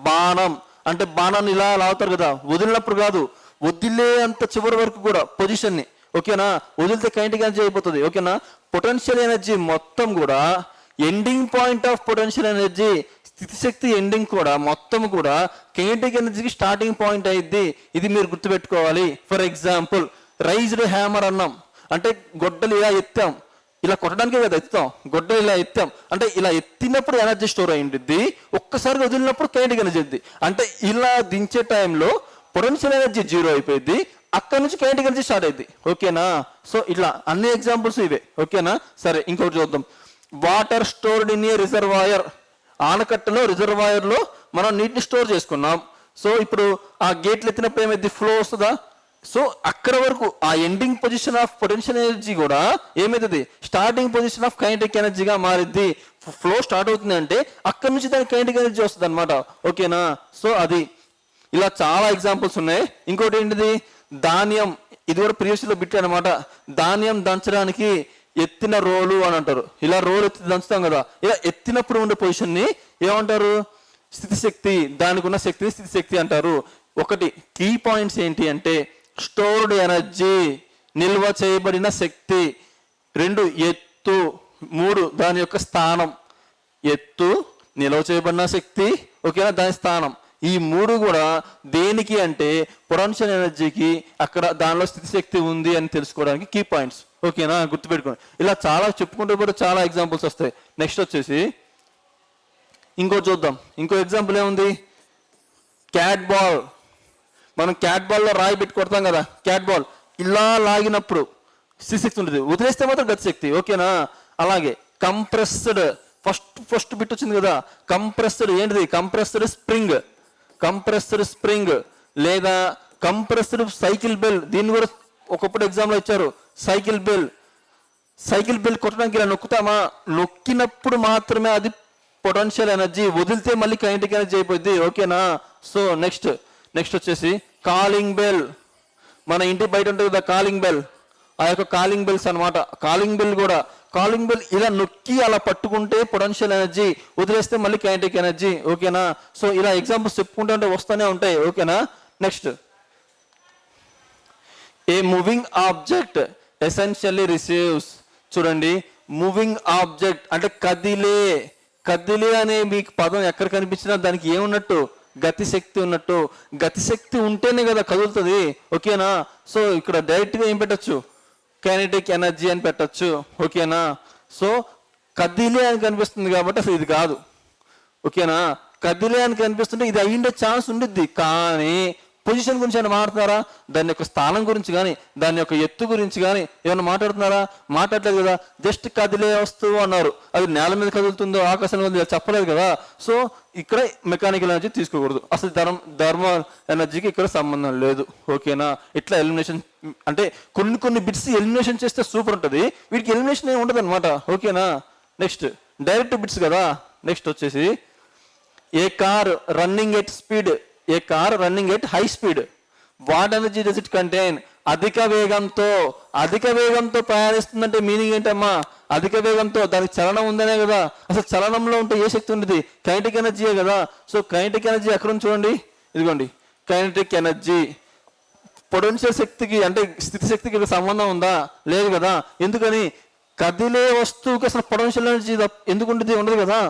బాణం. అంటే బాణాన్ని ఇలా లాగుతారు కదా, వదిలినప్పుడు కాదు, వదిలే అంత చివరి వరకు కూడా పొజిషన్ని. ఓకేనా? వదిలితే కైనెటిక్ ఎనర్జీ అయిపోతుంది. ఓకేనా? పొటెన్షియల్ ఎనర్జీ మొత్తం కూడా ending point of potential energy, స్థితి శక్తి ఎండింగ్ కూడా మొత్తం కూడా కైనెటిక్ ఎనర్జీకి స్టార్టింగ్ పాయింట్ అయ్యిద్ది. ఇది మీరు గుర్తుపెట్టుకోవాలి. ఫర్ ఎగ్జాంపుల్ రైజ్డ్ హ్యామర్ అన్నాం అంటే గొడ్డలు ఇలా ఎత్తాం, ఇలా కొట్టడానికే కదా ఎత్తాం. గొడ్డలు ఇలా ఎత్తాం అంటే ఇలా ఎత్తినప్పుడు ఎనర్జీ స్టోర్ అయి ఉంటుంది, ఒక్కసారి వదిలినప్పుడు కైనెటిక్ ఎనర్జీ ఉంది. అంటే ఇలా దించే టైంలో పొటెన్షియల్ ఎనర్జీ 0 అయిపోయింది, అక్కడ నుంచి కైనెటిక్ ఎనర్జీ స్టార్ట్ అయింది. ఓకేనా? సో ఇట్లా అన్ని ఎగ్జాంపుల్స్ ఇవే. ఓకేనా? సరే, ఇంకొకటి చూద్దాం. Water stored in a reservoir. ఆనకట్టలో రిజర్వాయర్లో మనం నీటిని స్టోర్ చేసుకున్నాం. సో ఇప్పుడు ఆ గేట్లు ఎత్తినప్పుడు ఏమైంది? ఫ్లో వస్తుందా? సో అక్కడ వరకు ఆ ending position of potential energy కూడా ఏమైతుంది? స్టార్టింగ్ పొజిషన్ ఆఫ్ కైనెటిక్ ఎనర్జీగా మారిద్ది. ఫ్లో స్టార్ట్ అవుతుంది అంటే అక్కడ నుంచి దానికి కైనెటిక్ ఎనర్జీ వస్తుంది అనమాట. ఓకేనా? సో అది ఇలా చాలా ఎగ్జాంపుల్స్ ఉన్నాయి. ఇంకోటి ఏంటిది? ధాన్యం. ఇది కూడా ప్రీవియస్ లో బిట్ అనమాట. ధాన్యం దంచడానికి ఎత్తిన రోలు అని అంటారు. ఇలా రోలు ఎత్తి దంచుతాం కదా, ఇలా ఎత్తినప్పుడు ఉండే పొజిషన్ ని ఏమంటారు? స్థితి శక్తి. దానికి ఉన్న శక్తిని స్థితి శక్తి అంటారు. ఒకటి కీ పాయింట్స్ ఏంటి అంటే స్టోర్డ్ ఎనర్జీ, నిల్వ చేయబడిన శక్తి. 2 ఎత్తు. 3 దాని యొక్క స్థానం. ఎత్తు, నిల్వ చేయబడిన శక్తి, ఓకేనా, దాని స్థానం. ఈ 3 కూడా దేనికి అంటే పొటెన్షియల్ ఎనర్జీకి అక్కడ దానిలో స్థితి శక్తి ఉంది అని తెలుసుకోవడానికి కీ పాయింట్స్. ఓకేనా? గుర్తుపెట్టుకోండి. ఇలా చాలా చెప్పుకుంటే కూడా చాలా ఎగ్జాంపుల్స్ వస్తాయి. నెక్స్ట్ వచ్చేసి ఇంకో చూద్దాం. ఇంకో ఎగ్జాంపుల్ ఏముంది? Cat ball. మనం క్యాట్ బాల్లో రాయి పెట్టి కొడతాం కదా, క్యాట్ బాల్ ఇలా లాగినప్పుడు స్థితి శక్తి ఉంటుంది, వదిలేస్తే మాత్రం గతి శక్తి. ఓకేనా? అలాగే కంప్రెస్డ్. ఫస్ట్ బిట్ వచ్చింది కదా, కంప్రెస్డ్. ఏంటిది? కంప్రెస్డ్ స్ప్రింగ్ లేదా కంప్రెస్డ్ సైకిల్ బెల్. దీన్ని కూడా ఒకప్పుడు ఎగ్జామ్లో ఇచ్చారు. సైకిల్ బెల్ కొట్టడానికి ఇలా నొక్కుతామా? నొక్కినప్పుడు మాత్రమే అది పొటెన్షియల్ ఎనర్జీ, వదిలితే మళ్ళీ కైనెటిక్ ఎనర్జీ అయిపోద్ది. ఓకేనా? సో నెక్స్ట్ వచ్చేసి కాలింగ్ బెల్. మన ఇంటి బయట ఉంటుంది కదా కాలింగ్ బెల్, ఆ యొక్క కాలింగ్ బెల్స్ అనమాట. కాలింగ్ బెల్ ఇలా నొక్కి అలా పట్టుకుంటే పొటెన్షియల్ ఎనర్జీ, వదిలేస్తే మళ్ళీ కైనెటిక్ ఎనర్జీ. ఓకేనా? సో ఇలా ఎగ్జాంపుల్స్ చెప్పుకుంటే వస్తూనే ఉంటాయి. ఓకేనా? నెక్స్ట్ ఏ మూవింగ్ ఆబ్జెక్ట్ ఎసెన్షియల్లీ రిసీవ్స్. చూడండి, మూవింగ్ ఆబ్జెక్ట్ అంటే కదిలే అనే మీకు పదం ఎక్కడ కనిపించినా దానికి ఏమున్నట్టు? గతి శక్తి ఉన్నట్టు. గతి శక్తి ఉంటేనే కదా కదులుతుంది. ఓకేనా? సో ఇక్కడ డైరెక్ట్ గా ఏం పెట్టచ్చు? కైనెటిక్ ఎనర్జీ అని పెట్టచ్చు. ఓకేనా? సో కదిలే అని కనిపిస్తుంది కాబట్టి అసలు ఇది కాదు. ఓకేనా? కదిలే అని కనిపిస్తుంటే ఇది అయ్యిండే ఛాన్స్ ఉండిద్ది, కానీ పొజిషన్ గురించి ఏమైనా మాట్లాడుతున్నారా? దాని యొక్క స్థానం గురించి కానీ దాని యొక్క ఎత్తు గురించి కానీ ఏమైనా మాట్లాడుతున్నారా? మాట్లాడలేదు కదా. జస్ట్ కదిలే వస్తువు అన్నారు, అది నేల మీద కదులుతుందో ఆకాశం మీద చెప్పలేదు కదా. సో ఇక్కడ మెకానికల్ ఎనర్జీ తీసుకోకూడదు, అసలు థర్మల్ ఎనర్జీకి ఇక్కడ సంబంధం లేదు. ఓకేనా? ఇట్లా ఎలిమినేషన్ అంటే కొన్ని బిట్స్ ఎలిమినేషన్ చేస్తే సూపర్ ఉంటుంది, వీటికి ఎలిమినేషన్ ఏమి ఉండదు అనమాట. ఓకేనా? నెక్స్ట్ డైరెక్ట్ బిట్స్ కదా. నెక్స్ట్ వచ్చేసి a car running at speed, a car running at high speed, what energy does it contain? అధిక వేగంతో ప్రయాణిస్తుందంటే మీనింగ్ ఏంటమ్మా? అధిక వేగంతో, దానికి చలనం ఉందనే కదా. అసలు చలనంలో ఉంటే ఏ శక్తి ఉండేది? కైనెటిక్ ఎనర్జీయే కదా. సో కైనెటిక్ ఎనర్జీ ఎక్కడ ఉంది చూడండి, ఇదిగోండి కైనెటిక్ ఎనర్జీ. పొటెన్షియల్ శక్తికి అంటే స్థితి శక్తికి ఇక్కడ సంబంధం ఉందా? లేదు కదా. ఎందుకని? కదిలే వస్తువుకి అసలు పొటెన్షియల్ ఎనర్జీ ఎందుకు ఉంటుంది? ఉండదు కదా.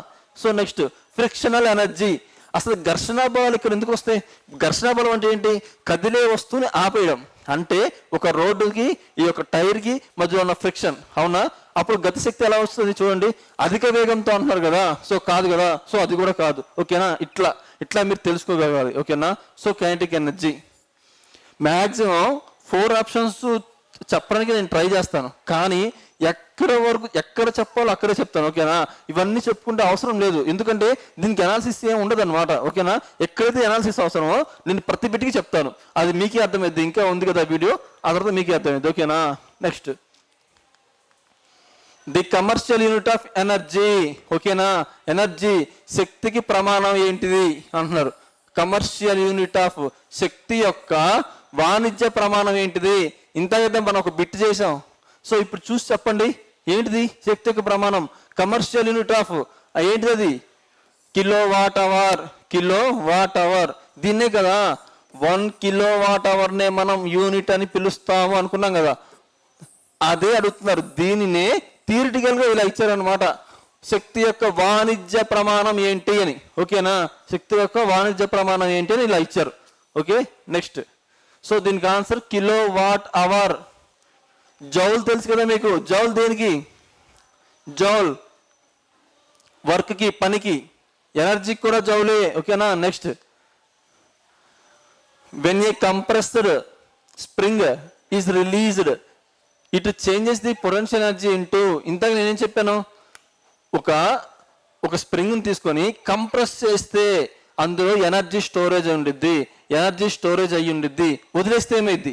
So next frictional energy. అసలు ఘర్షణ బలాలు ఇక్కడ ఎందుకు వస్తాయి? ఘర్షణ బలం అంటే ఏంటి? కదిలే వస్తువుని ఆపేయడం. అంటే ఒక రోడ్డుకి ఈ యొక్క టైర్కి మధ్యలో ఉన్న ఫ్రిక్షన్, అవునా? అప్పుడు గతిశక్తి ఎలా వస్తుంది చూడండి. అధిక వేగంతో అంటున్నారు కదా, సో కాదు కదా. సో అది కూడా కాదు. ఓకేనా? ఇట్లా మీరు తెలుసుకోగలగాలి. ఓకేనా? So kinetic energy maximum 4 options చెప్పడానికి నేను ట్రై చేస్తాను, కానీ ఎక్కడ చెప్పాలో అక్కడే చెప్తాను. ఓకేనా? ఇవన్నీ చెప్పుకుంటే అవసరం లేదు, ఎందుకంటే దీనికి అనాలిసిస్ ఏం ఉండదు అనమాట. ఓకేనా? ఎక్కడైతే అనాలిసిస్ అవసరమో నేను ప్రతి బిట్కి చెప్తాను, అది మీకే అర్థమైంది. ఇంకా ఉంది కదా వీడియో, ఆ తర్వాత మీకే అర్థమైంది. ఓకేనా? Next the commercial unit of energy. ఓకేనా? ఎనర్జీ శక్తికి ప్రమాణం ఏంటిది అంటున్నారు. కమర్షియల్ యూనిట్ ఆఫ్ శక్తి యొక్క వాణిజ్య ప్రమాణం ఏంటిది? ఇంతకైతే మనం ఒక బిట్ చేసాం. సో ఇప్పుడు చూసి చెప్పండి, ఏంటిది శక్తి యొక్క ప్రమాణం? కమర్షియల్ యూనిట్ ఆఫ్ ఏంటిది? అది కిలోవాట్ అవర్. దీన్నే కదా 1 కిలోవాట్ అవర్నే మనం యూనిట్ అని పిలుస్తాము అనుకున్నాం కదా. అదే అడుగుతున్నారు, దీనినే థియరిటికల్ గా ఇలా ఇచ్చారనమాట. శక్తి యొక్క వాణిజ్య ప్రమాణం ఏంటి అని. ఓకేనా? శక్తి యొక్క వాణిజ్య ప్రమాణం ఏంటి అని ఇలా ఇచ్చారు. ఓకే? నెక్స్ట్ సో దీనికి ఆన్సర్ కిలోవాట్ అవర్. జౌల్ తెలుసు కదా మీకు. జౌల్ దేనికి? జౌల్ వర్క్కి, పనికి. ఎనర్జీకి కూడా జౌలే. ఓకేనా? Next when a compressed spring is released it changes the potential energy into. ఇంతగా నేనేం చెప్పాను? ఒక స్ప్రింగ్ని తీసుకొని కంప్రెస్ చేస్తే అందులో ఎనర్జీ స్టోరేజ్ ఉండిద్ది, ఎనర్జీ స్టోరేజ్ అయ్యి ఉండిద్ది. వదిలేస్తే ఏమైద్ది?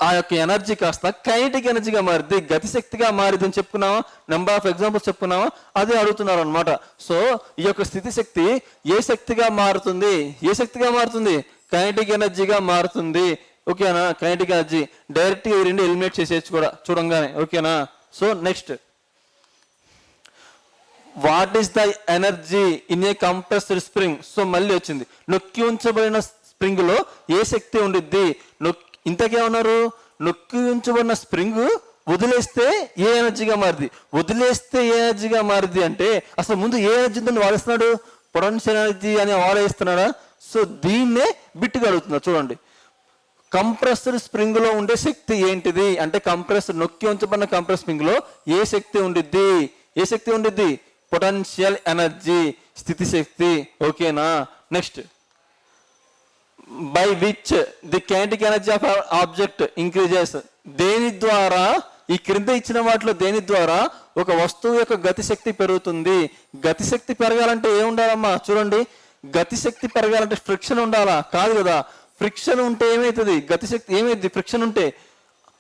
ఆ యొక్క ఎనర్జీ కాస్త కైనెటిక్ ఎనర్జీగా మారిద్ది, గతిశక్తిగా మారిద్ది అని చెప్పుకున్నావా? నెంబర్ ఆఫ్ ఎగ్జాంపుల్స్ చెప్పుకున్నావా? అదే అడుగుతున్నారు అనమాట. సో ఈ యొక్క స్థితి శక్తి ఏ శక్తిగా మారుతుంది? కైనెటిక్ ఎనర్జీగా మారుతుంది. ఓకేనా? కైనెటిక్ ఎనర్జీ డైరెక్ట్గా ఈ రెండు ఎలిమినేట్ చేసేయచ్చు కూడా చూడంగానే. ఓకేనా? So next what is the energy in a compressed spring? So మళ్ళీ వచ్చింది, నొక్కి ఉంచబడిన స్ప్రింగ్ లో ఏ శక్తి ఉండిద్ది? ఇంతకేమన్నారు? నొక్కి ఉంచబడిన స్ప్రింగ్ వదిలేస్తే ఏ ఎనర్జీగా మారిద్ది అంటే అసలు ముందు ఏ ఎనర్జీ ఉందని వాడేస్తున్నాడు? పొటెన్షియల్ ఎనర్జీ అని వాడేస్తున్నాడా? సో దీన్నే బిట్టుగా అడుగుతున్నారు చూడండి. కంప్రెస్డ్ స్ప్రింగ్ లో ఉండే శక్తి ఏంటిది అంటే నొక్కి ఉంచబడిన కంప్రెస్ స్ప్రింగ్ లో ఏ శక్తి ఉండిద్ది? పొటెన్షియల్ ఎనర్జీ, స్థితి శక్తి. ఓకేనా? Next by which the kinetic energy of object increases. దేని ద్వారా, ఈ క్రింద ఇచ్చిన వాటిలో దేని ద్వారా ఒక వస్తువు యొక్క గతిశక్తి పెరుగుతుంది? గతిశక్తి పెరగాలంటే ఏం ఉండాలమ్మా? చూడండి, గతిశక్తి పెరగాలంటే ఫ్రిక్షన్ ఉండాలా? కాదు కదా. ఫ్రిక్షన్ ఉంటే ఏమవుతుంది? గతిశక్తి ఏమైంది? ఫ్రిక్షన్ ఉంటే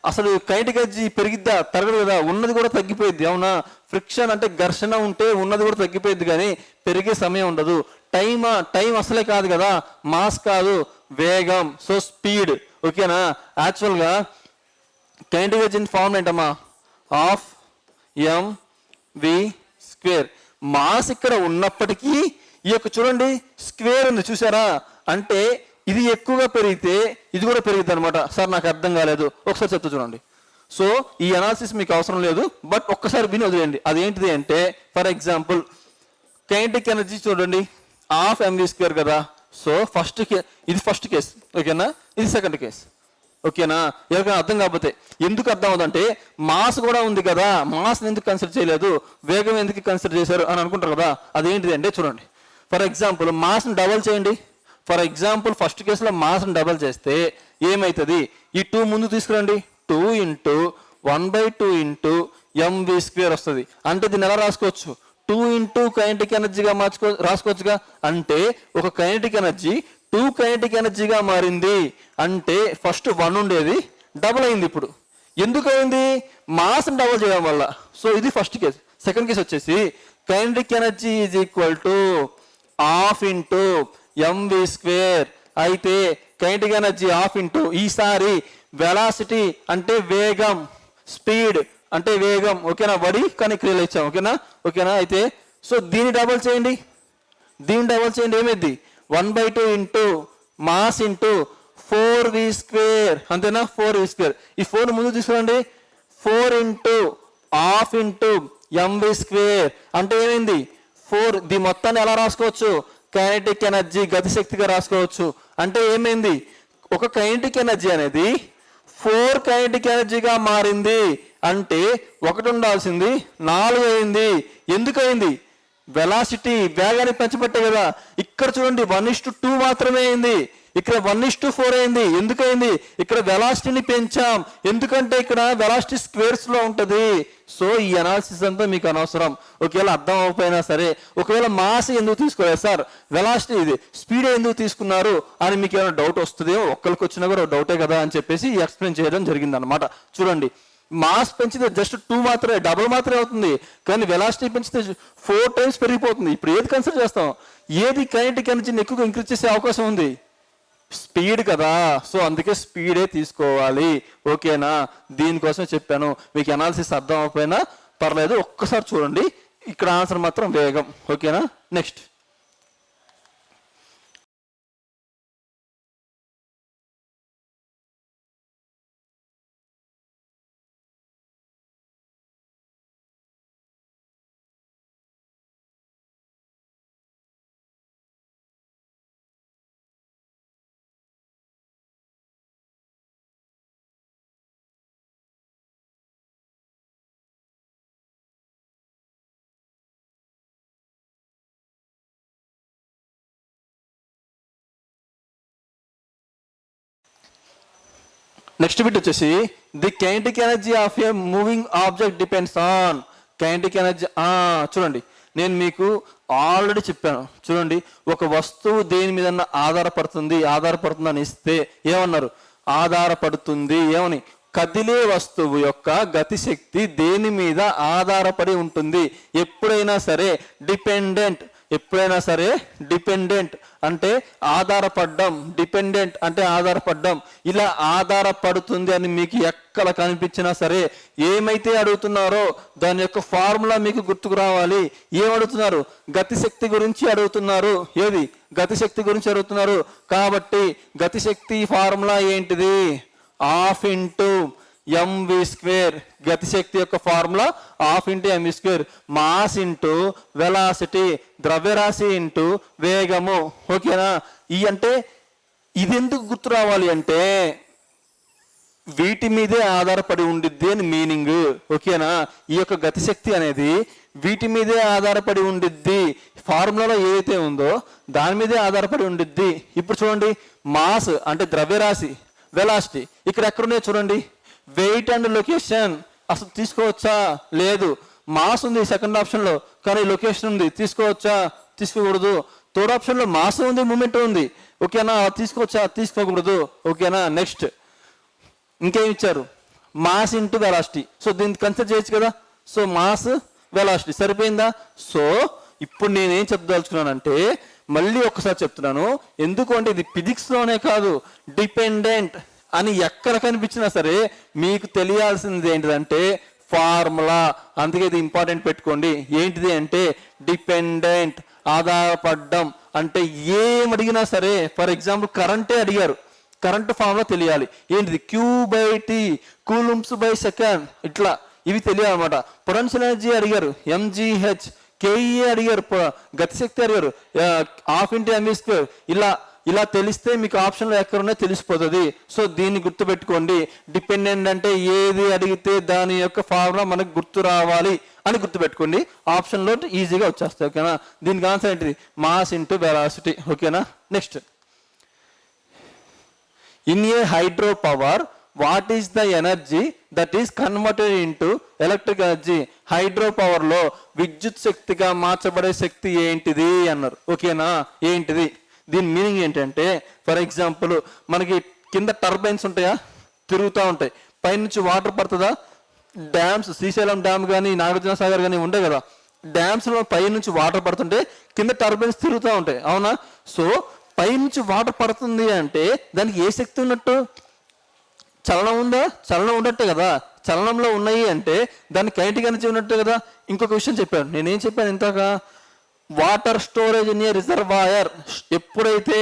అసలు కైనెటిక్ ఎనర్జీ పెరిగిద్దా? పెరగదు కదా. ఉన్నది కూడా తగ్గిపోయింది. అవునా? ఫ్రిక్షన్ అంటే ఘర్షణ ఉంటే ఉన్నది కూడా తగ్గిపోయింది, కానీ పెరిగే సమయం ఉండదు. టైం అసలే కాదు కదా, మాస్ కాదు, వేగం. So speed. ఓకేనా? యాక్చువల్గా కైనెటిక్ ఎనర్జీ ఫార్మ్ ఏంటమ్మా? Half mv². మాస్ ఇక్కడ ఉన్నప్పటికీ ఈ యొక్క చూడండి స్క్వేర్ ఉంది చూసారా? అంటే ఇది ఎక్కువగా పెరిగితే ఇది కూడా పెరుగుతుంది అనమాట. సార్ నాకు అర్థం కాలేదు, ఒకసారి చెప్తా చూడండి. సో ఈ అనాలిసిస్ మీకు అవసరం లేదు, బట్ ఒక్కసారి విని వదిలేయండి. అదేంటిది అంటే ఫర్ ఎగ్జాంపుల్ కైనెటిక్ ఎనర్జీ చూడండి, హాఫ్ mv² కదా. సో ఇది ఫస్ట్ కేసు. ఓకేనా? ఇది సెకండ్ కేసు. ఓకేనా? ఎవరికైనా అర్థం కాకపోతే ఎందుకు అర్థం అవుతుందంటే మాస్ కూడా ఉంది కదా, మాస్ ఎందుకు కన్సిడర్ చేయలేదు, వేగం ఎందుకు కన్సిడర్ చేశారు అని అనుకుంటారు కదా. అదేంటిది అంటే చూడండి, ఫర్ ఎగ్జాంపుల్ మాస్ని డబల్ చేయండి. ఫర్ ఎగ్జాంపుల్ ఫస్ట్ కేసులో మాస్ని డబల్ చేస్తే ఏమవుతుంది, ఈ 2 ముందు తీసుకురండి, 2 ఇంటూ 1/2 ఇంటూ mv² వస్తుంది. అంటే దీన్ని ఎలా రాసుకోవచ్చు, 2 ఇంటూ కైనెటిక్ ఎనర్జీగా రాసుకోవచ్చుగా. అంటే ఒక కైనెటిక్ ఎనర్జీ 2 కైనెటిక్ ఎనర్జీగా మారింది అంటే ఫస్ట్ 1 ఉండేది డబుల్ అయింది. ఇప్పుడు ఎందుకు అయింది, మాస్ని డబుల్ చేయడం వల్ల. సో ఇది ఫస్ట్ కేసు. సెకండ్ కేసు వచ్చేసి kinetic energy is equal to ½ into mv². అయితే కైనెటిక్ ఎనర్జీ ½ ఇంటూ ఈసారి వెలాసిటీ అంటే వేగం, స్పీడ్ అంటే వేగం, ఓకేనా, వడి కానీ క్రియలు ఇచ్చాం, ఓకేనా. అయితే సో దీన్ని డబల్ చేయండి, ఏమైంది 1/2 ఇంటూ మాస్ ఇంటూ 4v², అంతేనా, 4v². ఈ 4 ముందు తీసుకురండి, 4 ఇంటూ ½ ఇంటూ mv². అంటే ఏమైంది 4, దీని మొత్తాన్ని ఎలా రాసుకోవచ్చు, కైనెటిక్ ఎనర్జీ గతిశక్తిగా రాసుకోవచ్చు. అంటే ఏమైంది, ఒక కైనెటిక్ ఎనర్జీ అనేది 4 కైనెటిక్ ఎనర్జీగా మారింది అంటే 1 ఉండాల్సింది 4 అయింది. ఎందుకు అయింది, వెలాసిటీ వేగాన్ని పెంచబట్టే కదా. ఇక్కడ చూడండి 1:2 మాత్రమే అయింది, ఇక్కడ 1:4 అయింది. ఎందుకైంది, ఇక్కడ వెలాసిటీని పెంచాం, ఎందుకంటే ఇక్కడ వెలాసిటీ స్క్వేర్స్ లో ఉంటది. సో ఈ అనాలిసిస్ అంతా మీకు అనవసరం. ఒకవేళ అర్థం అవ్వకపోయినా సరే, ఒకవేళ మాస్ ఎందుకు తీసుకోలేదు సార్, వెలాసిటీ ఇది స్పీడ్ ఎందుకు తీసుకున్నారు అని మీకు ఏమైనా డౌట్ వస్తుందేమో, ఒక్కరికి వచ్చినా కూడా డౌటే కదా అని చెప్పేసి ఎక్స్ప్లెయిన్ చేయడం జరిగింది అనమాట. చూడండి, మాస్ పెంచితే జస్ట్ 2 మాత్రమే, డబుల్ మాత్రమే అవుతుంది, కానీ వెలాసిటీ పెంచితే 4 టైమ్స్ పెరిగిపోతుంది. ఇప్పుడు ఏది కన్సిడర్ చేస్తాం, ఏది కైనెటిక్ ఎనర్జీని ఎక్కువగా ఇంక్రీజ్ చేసే అవకాశం ఉంది, స్పీడ్ కదా. సో అందుకే స్పీడే తీసుకోవాలి, ఓకేనా. దీనికోసం చెప్పాను. మీకు అనాలిసిస్ అర్థం అవ్వకపోయినా పర్లేదు, ఒక్కసారి చూడండి. ఇక్కడ ఆన్సర్ మాత్రం వేగం, ఓకేనా. నెక్స్ట్, నెక్స్ట్ బిట్ వచ్చేసి the kinetic energy of A moving object depends on. Kinetic energy చూడండి, నేను మీకు ఆల్రెడీ చెప్పాను. చూడండి, ఒక వస్తువు దేని మీద ఆధారపడుతుంది అని ఇస్తే ఏమన్నారు, ఆధారపడుతుంది. ఏమని, కదిలే వస్తువు యొక్క గతిశక్తి దేని మీద ఆధారపడి ఉంటుంది. ఎప్పుడైనా సరే డిపెండెంట్ అంటే ఆధారపడ్డం, డిపెండెంట్ అంటే ఆధారపడ్డం. ఇలా ఆధారపడుతుంది అని మీకు ఎక్కడ కనిపించినా సరే ఏమైతే అడుగుతున్నారో దాని యొక్క ఫార్ములా మీకు గుర్తుకు రావాలి. ఏమడుగుతున్నారు, గతిశక్తి గురించి అడుగుతున్నారు. ఏది, గతిశక్తి గురించి అడుగుతున్నారు. కాబట్టి గతిశక్తి ఫార్ములా ఏంటిది, ½ ఇంటూ mv². గతిశక్తి యొక్క formula ½ into mv². Mass into velocity, ద్రవ్యరాశి ఇంటూ వేగము, ఓకేనా. ఈ అంటే ఇది ఎందుకు గుర్తు రావాలి అంటే వీటి మీదే ఆధారపడి ఉండిద్ది అని మీనింగ్, ఓకేనా. ఈ యొక్క గతిశక్తి అనేది వీటి మీదే ఆధారపడి ఉండిద్ది. ఫార్ములాలో ఏదైతే ఉందో దాని మీదే ఆధారపడి ఉండిద్ది. ఇప్పుడు చూడండి, మాస్ అంటే ద్రవ్యరాశి, వెలాసిటీ ఇక్కడ ఎక్కడున్నాయో చూడండి. వెయిట్ అండ్ లొకేషన్ అసలు తీసుకోవచ్చా, లేదు. మాస్ ఉంది సెకండ్ ఆప్షన్లో, కానీ లొకేషన్ ఉంది, తీసుకోవచ్చా, తీసుకోకూడదు. థర్డ్ ఆప్షన్లో మాస్ ఉంది, మూమెంట్ ఉంది, ఓకేనా, తీసుకోవచ్చా, తీసుకోకూడదు, ఓకేనా. నెక్స్ట్ ఇంకేం ఇచ్చారు, మాస్ ఇంటూ వెలాసిటీ. సో దీన్ని కన్సిడర్ చేయొచ్చు కదా. సో మాస్ వెలాసిటీ సరిపోయిందా. సో ఇప్పుడు నేనేం చెప్పదలుచుకున్నానంటే మళ్ళీ ఒక్కసారి చెప్తున్నాను, ఎందుకు అంటే ఇది ఫిజిక్స్లోనే కాదు, డిపెండెంట్ అని ఎక్కడ కనిపించినా సరే మీకు తెలియాల్సింది ఏంటిదంటే ఫార్ములా. అందుకే ఇది ఇంపార్టెంట్ పెట్టుకోండి. ఏంటిది అంటే డిపెండెంట్, ఆధారపడ్డం. అంటే ఏం అడిగినా సరే, ఫర్ ఎగ్జాంపుల్ కరెంటే అడిగారు, కరెంట్ ఫార్ములా తెలియాలి. ఏంటిది, Q/T, కూలుంబ్స్ బై సెకండ్, ఇట్లా ఇవి తెలియాలన్నమాట. పొటెన్షియల్ ఎనర్జీ అడిగారు, mgh, KE అడిగారు, గతిశక్తి అడిగారు, ½ ఇంటూ mv². ఇలా తెలిస్తే మీకు ఆప్షన్లో ఎక్కడున్నా తెలిసిపోతుంది. సో దీన్ని గుర్తుపెట్టుకోండి. డిపెండెంట్ అంటే ఏది అడిగితే దాని యొక్క ఫార్ములా మనకు గుర్తు రావాలి అని గుర్తుపెట్టుకోండి. ఆప్షన్లో ఈజీగా వచ్చేస్తాయి, ఓకేనా. దీనికి ఆన్సర్ ఏంటిది, మాస్ ఇంటూ వెలాసిటీ, ఓకేనా. Next in a hydro power what is the energy that is converted into electric energy? Hydro power లో విద్యుత్ శక్తిగా మార్చబడే శక్తి ఏంటిది అన్నారు. ఓకేనా? ఏంటిది? దీని మీనింగ్ ఏంటంటే, ఫర్ ఎగ్జాంపుల్ మనకి కింద టర్బైన్స్ ఉంటాయా, తిరుగుతూ ఉంటాయి, పైనుంచి వాటర్ పడుతుందా? డ్యామ్స్, శ్రీశైలం డ్యామ్ కానీ నాగార్జున సాగర్ కానీ ఉంటాయి కదా, డ్యామ్స్ లో పై నుంచి వాటర్ పడుతుంటే కింద టర్బైన్స్ తిరుగుతూ ఉంటాయి, అవునా? సో పైనుంచి వాటర్ పడుతుంది అంటే దానికి ఏ శక్తి ఉన్నట్టు? చలనం ఉందా? చలనం ఉన్నట్టే కదా. చలనంలో ఉన్నాయి అంటే దానికి కైనెటిక్ ఎనర్జీ ఉన్నట్టే కదా. ఇంకొక విషయం చెప్పాను, నేనేం చెప్పాను ఇంతక, water storage in a reservoir. ఎప్పుడైతే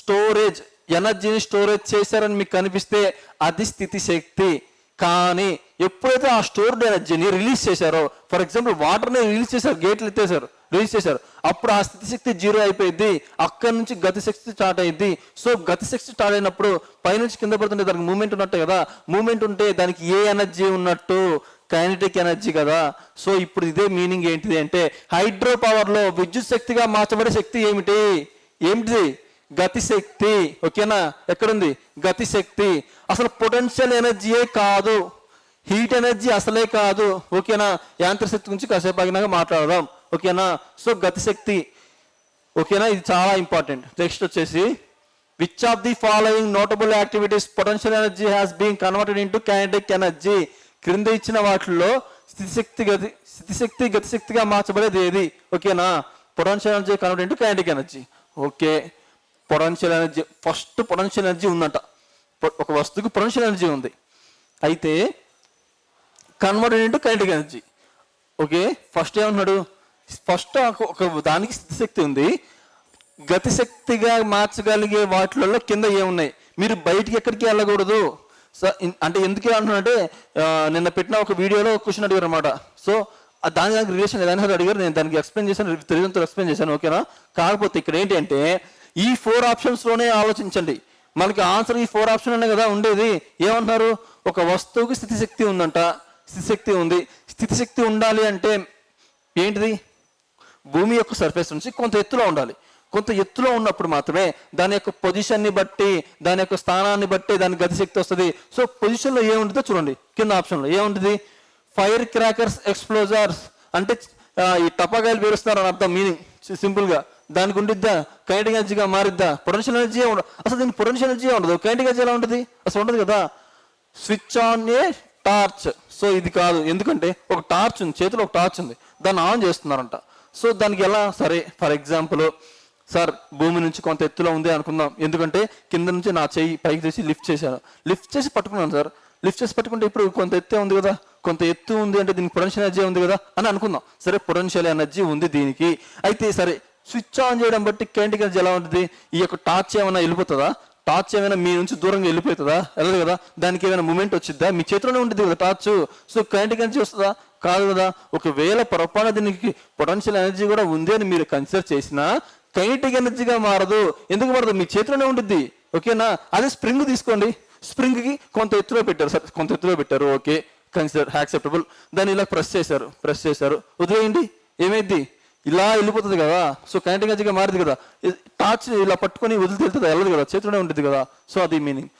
స్టోరేజ్ ఎనర్జీని స్టోరేజ్ చేశారని మీకు కనిపిస్తే అది స్థితి శక్తి. కానీ ఎప్పుడైతే ఆ స్టోర్డ్ ఎనర్జీని రిలీజ్ చేశారో, ఫర్ ఎగ్జాంపుల్ వాటర్ని రిలీజ్ చేశారు, గేట్లు ఎత్తేసారు, రిలీజ్ చేశారు, అప్పుడు ఆ స్థితి శక్తి జీరో అయిపోయింది. అక్కడి నుంచి గతి శక్తి స్టార్ట్ అయింది. సో గతి శక్తి స్టార్ట్ అయినప్పుడు పైనుంచి కింద పడుతుంటే దానికి మూమెంట్ ఉన్నట్టు కదా. మూమెంట్ ఉంటే దానికి ఏ ఎనర్జీ ఉన్నట్టు? కైనెటిక్ ఎనర్జీ కదా. సో ఇప్పుడు ఇదే మీనింగ్ ఏంటిది అంటే, హైడ్రో పవర్ లో విద్యుత్ శక్తిగా మార్చబడే శక్తి ఏమిటి? ఏంటిది? గతి శక్తి. ఓకేనా? ఎక్కడుంది గతి శక్తి? అసలు పొటెన్షియల్ ఎనర్జీయే కాదు, హీట్ ఎనర్జీ అసలే కాదు. ఓకేనా? యాంత్రిక శక్తి గురించి కాసేపు ఆగినాక మాట్లాడదాం. ఓకేనా? సో గతి శక్తి. ఓకేనా? ఇది చాలా ఇంపార్టెంట్. నెక్స్ట్ వచ్చేసి, which of the following notable activities potential energy has been converted into kinetic energy? క్రింద ఇచ్చిన వాటిల్లో స్థితిశక్తి గతిశక్తిగా మార్చబడేది ఏది? ఓకేనా? Potential energy convert into kinetic energy. Okay, potential energy, first potential energy ఉందంట. ఒక వస్తువుకి పొటెన్షియల్ ఎనర్జీ ఉంది, అయితే converted into kinetic energy. Okay, first ఏమన్నాడు? ఫస్ట్ ఒక దానికి స్థితిశక్తి ఉంది, గతిశక్తిగా మార్చగలిగే వాటిలలో కింద ఏమున్నాయి? మీరు బయటికి ఎక్కడికి వెళ్ళకూడదు. అంటే ఎందుకు అంటున్నానంటే, నిన్న పెట్టిన ఒక వీడియోలో క్వశ్చన్ అడిగారు అనమాట. సో దానికి రిలేషన్ ఏదైనా అడిగారు, నేను దానికి ఎక్స్ప్లెయిన్ చేశాను, తెలియదంతో ఎక్స్ప్లెయిన్ చేశాను. ఓకేనా? కాకపోతే ఇక్కడ ఏంటి అంటే, ఈ 4 ఆప్షన్స్లోనే ఆలోచించండి. మనకి ఆన్సర్ ఈ 4 ఆప్షన్లోనే కదా ఉండేది. ఏమంటున్నారు? ఒక వస్తువుకి స్థితిశక్తి ఉందంట, స్థితిశక్తి ఉంది. స్థితిశక్తి ఉండాలి అంటే ఏంటిది? భూమి యొక్క సర్ఫేస్ నుంచి కొంత ఎత్తులో ఉండాలి. కొంత ఎత్తులో ఉన్నప్పుడు మాత్రమే దాని యొక్క పొజిషన్ని బట్టి, దాని యొక్క స్థానాన్ని బట్టి దానికి గతిశక్తి వస్తుంది. సో పొజిషన్లో ఏముంటుందో చూడండి, కింద ఆప్షన్లో ఏముంటుంది? ఫైర్ క్రాకర్స్ ఎక్స్ప్లోజర్స్ అంటే ఈ టపాకాయలు పేరుస్తున్నారు అని అర్థం. మీనింగ్ సింపుల్గా దానికి ఉండిద్దా? కైనెటిక్ ఎనర్జీగా మారిద్దా? పొటెన్షియల్ ఎనర్జీ ఉండదు. అసలు దీనికి పొటెన్షియల్ ఎనర్జీ ఉండదు, కైనెటిక్ ఎనర్జీ ఎలా ఉంటుంది? అసలు ఉండదు కదా. Switch on a torch. So ఇది కాదు, ఎందుకంటే ఒక టార్చ్ ఉంది, చేతిలో ఒక టార్చ్ ఉంది, దాన్ని ఆన్ చేస్తున్నారంట. సో దానికి ఎలా? సరే ఫర్ ఎగ్జాంపుల్, సార్ భూమి నుంచి కొంత ఎత్తులో ఉంది అనుకుందాం, ఎందుకంటే కింద నుంచి నా చెయ్యి పైకి చేసి లిఫ్ట్ చేశాను, లిఫ్ట్ చేసి పట్టుకున్నాను సార్. లిఫ్ట్ చేసి పట్టుకుంటే ఇప్పుడు కొంత ఎత్తే ఉంది కదా, కొంత ఎత్తు ఉంది అంటే దీనికి పొటెన్షియల్ ఎనర్జీ ఉంది కదా అని అనుకుందాం. సరే పొటెన్షియల్ ఎనర్జీ ఉంది దీనికి. అయితే సరే స్విచ్ ఆన్ చేయడం బట్టి కైనెటిక్ ఎనర్జీ ఎలా ఉంటుంది? ఈ యొక్క టార్చ్ ఏమైనా వెళ్ళిపోతుందా? టార్చ్ ఏమైనా మీ నుంచి దూరంగా వెళ్ళిపోతుందా? వెళ్ళదు కదా. దానికి ఏమైనా మూమెంట్ వచ్చిద్దా? మీ చేతిలోనే ఉంటుంది కదా టార్చ్. సో కైనెటిక్ ఎనర్జీ వస్తుందా? కాదు కదా. ఒకవేళ పొరపాటు దీనికి పొటెన్షియల్ ఎనర్జీ కూడా ఉంది అని మీరు కన్సిడర్ చేసినా కైనెటిక్ ఎనర్జీగా మారదు. ఎందుకు మారదు? మీ చేతిలోనే ఉంటుంది. ఓకేనా? అదే స్ప్రింగ్ తీసుకోండి, స్ప్రింగ్ కి కొంత ఎత్తులో పెట్టారు, సరే కొంత ఎత్తులో పెట్టారు, ఓకే కన్సిడర్ యాక్సెప్టబుల్. దాన్ని ఇలా ప్రెస్ చేశారు, వదిలేయండి, ఏమైంది? ఇలా వెళ్ళిపోతుంది కదా. సో కైనెటిక్ ఎనర్జీగా మారింది కదా. టార్చ్ ఇలా పట్టుకొని వదిలితే వెళ్తుంది, వెళ్ళదు కదా, చేతిలోనే ఉంటుంది కదా. సో అది మీనింగ్.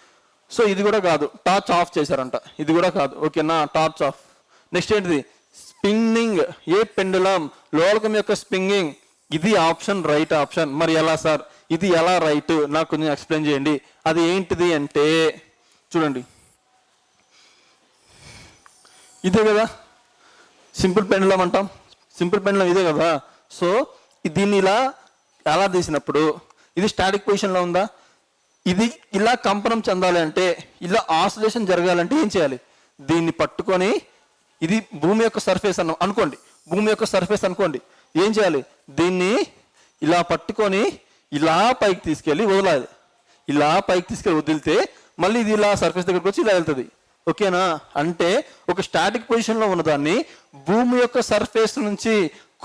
సో ఇది కూడా కాదు, టార్చ్ ఆఫ్ చేశారంట, ఇది కూడా కాదు. ఓకేనా? Torch of. నెక్స్ట్ ఏంటిది? స్పిన్నింగ్ ఏ పెండులం, లోలకం యొక్క స్పిన్నింగ్. ఇది ఆప్షన్ రైట్ ఆప్షన్. మరి ఎలా సార్, ఇది ఎలా రైట్? నాకు కొంచెం ఎక్స్ప్లెయిన్ చేయండి. అది ఏంటిది అంటే చూడండి, ఇదే కదా సింపుల్ పెండులం అంటాం. సింపుల్ పెండులం ఇదే కదా. సో దీన్ని ఇలా ఎలా తీసినప్పుడు ఇది స్టాటిక్ పొజిషన్లో ఉందా? ఇది ఇలా కంపనం చెందాలి అంటే, ఇలా ఆసిలేషన్ జరగాలంటే ఏం చేయాలి? దీన్ని పట్టుకొని, ఇది భూమి యొక్క సర్ఫేస్ అనుకోండి, భూమి యొక్క సర్ఫేస్ అనుకోండి, ఏం చేయాలి? దీన్ని ఇలా పట్టుకొని ఇలా పైకి తీసుకెళ్ళి వదలాలి. ఇలా పైకి తీసుకెళ్ళి వదిలితే మళ్ళీ ఇది ఇలా సర్ఫేస్ దగ్గరకు వచ్చి ఇలా వెళ్తుంది. ఓకేనా? అంటే ఒక స్టాటిక్ పొజిషన్లో ఉన్నదాన్ని భూమి యొక్క సర్ఫేస్ నుంచి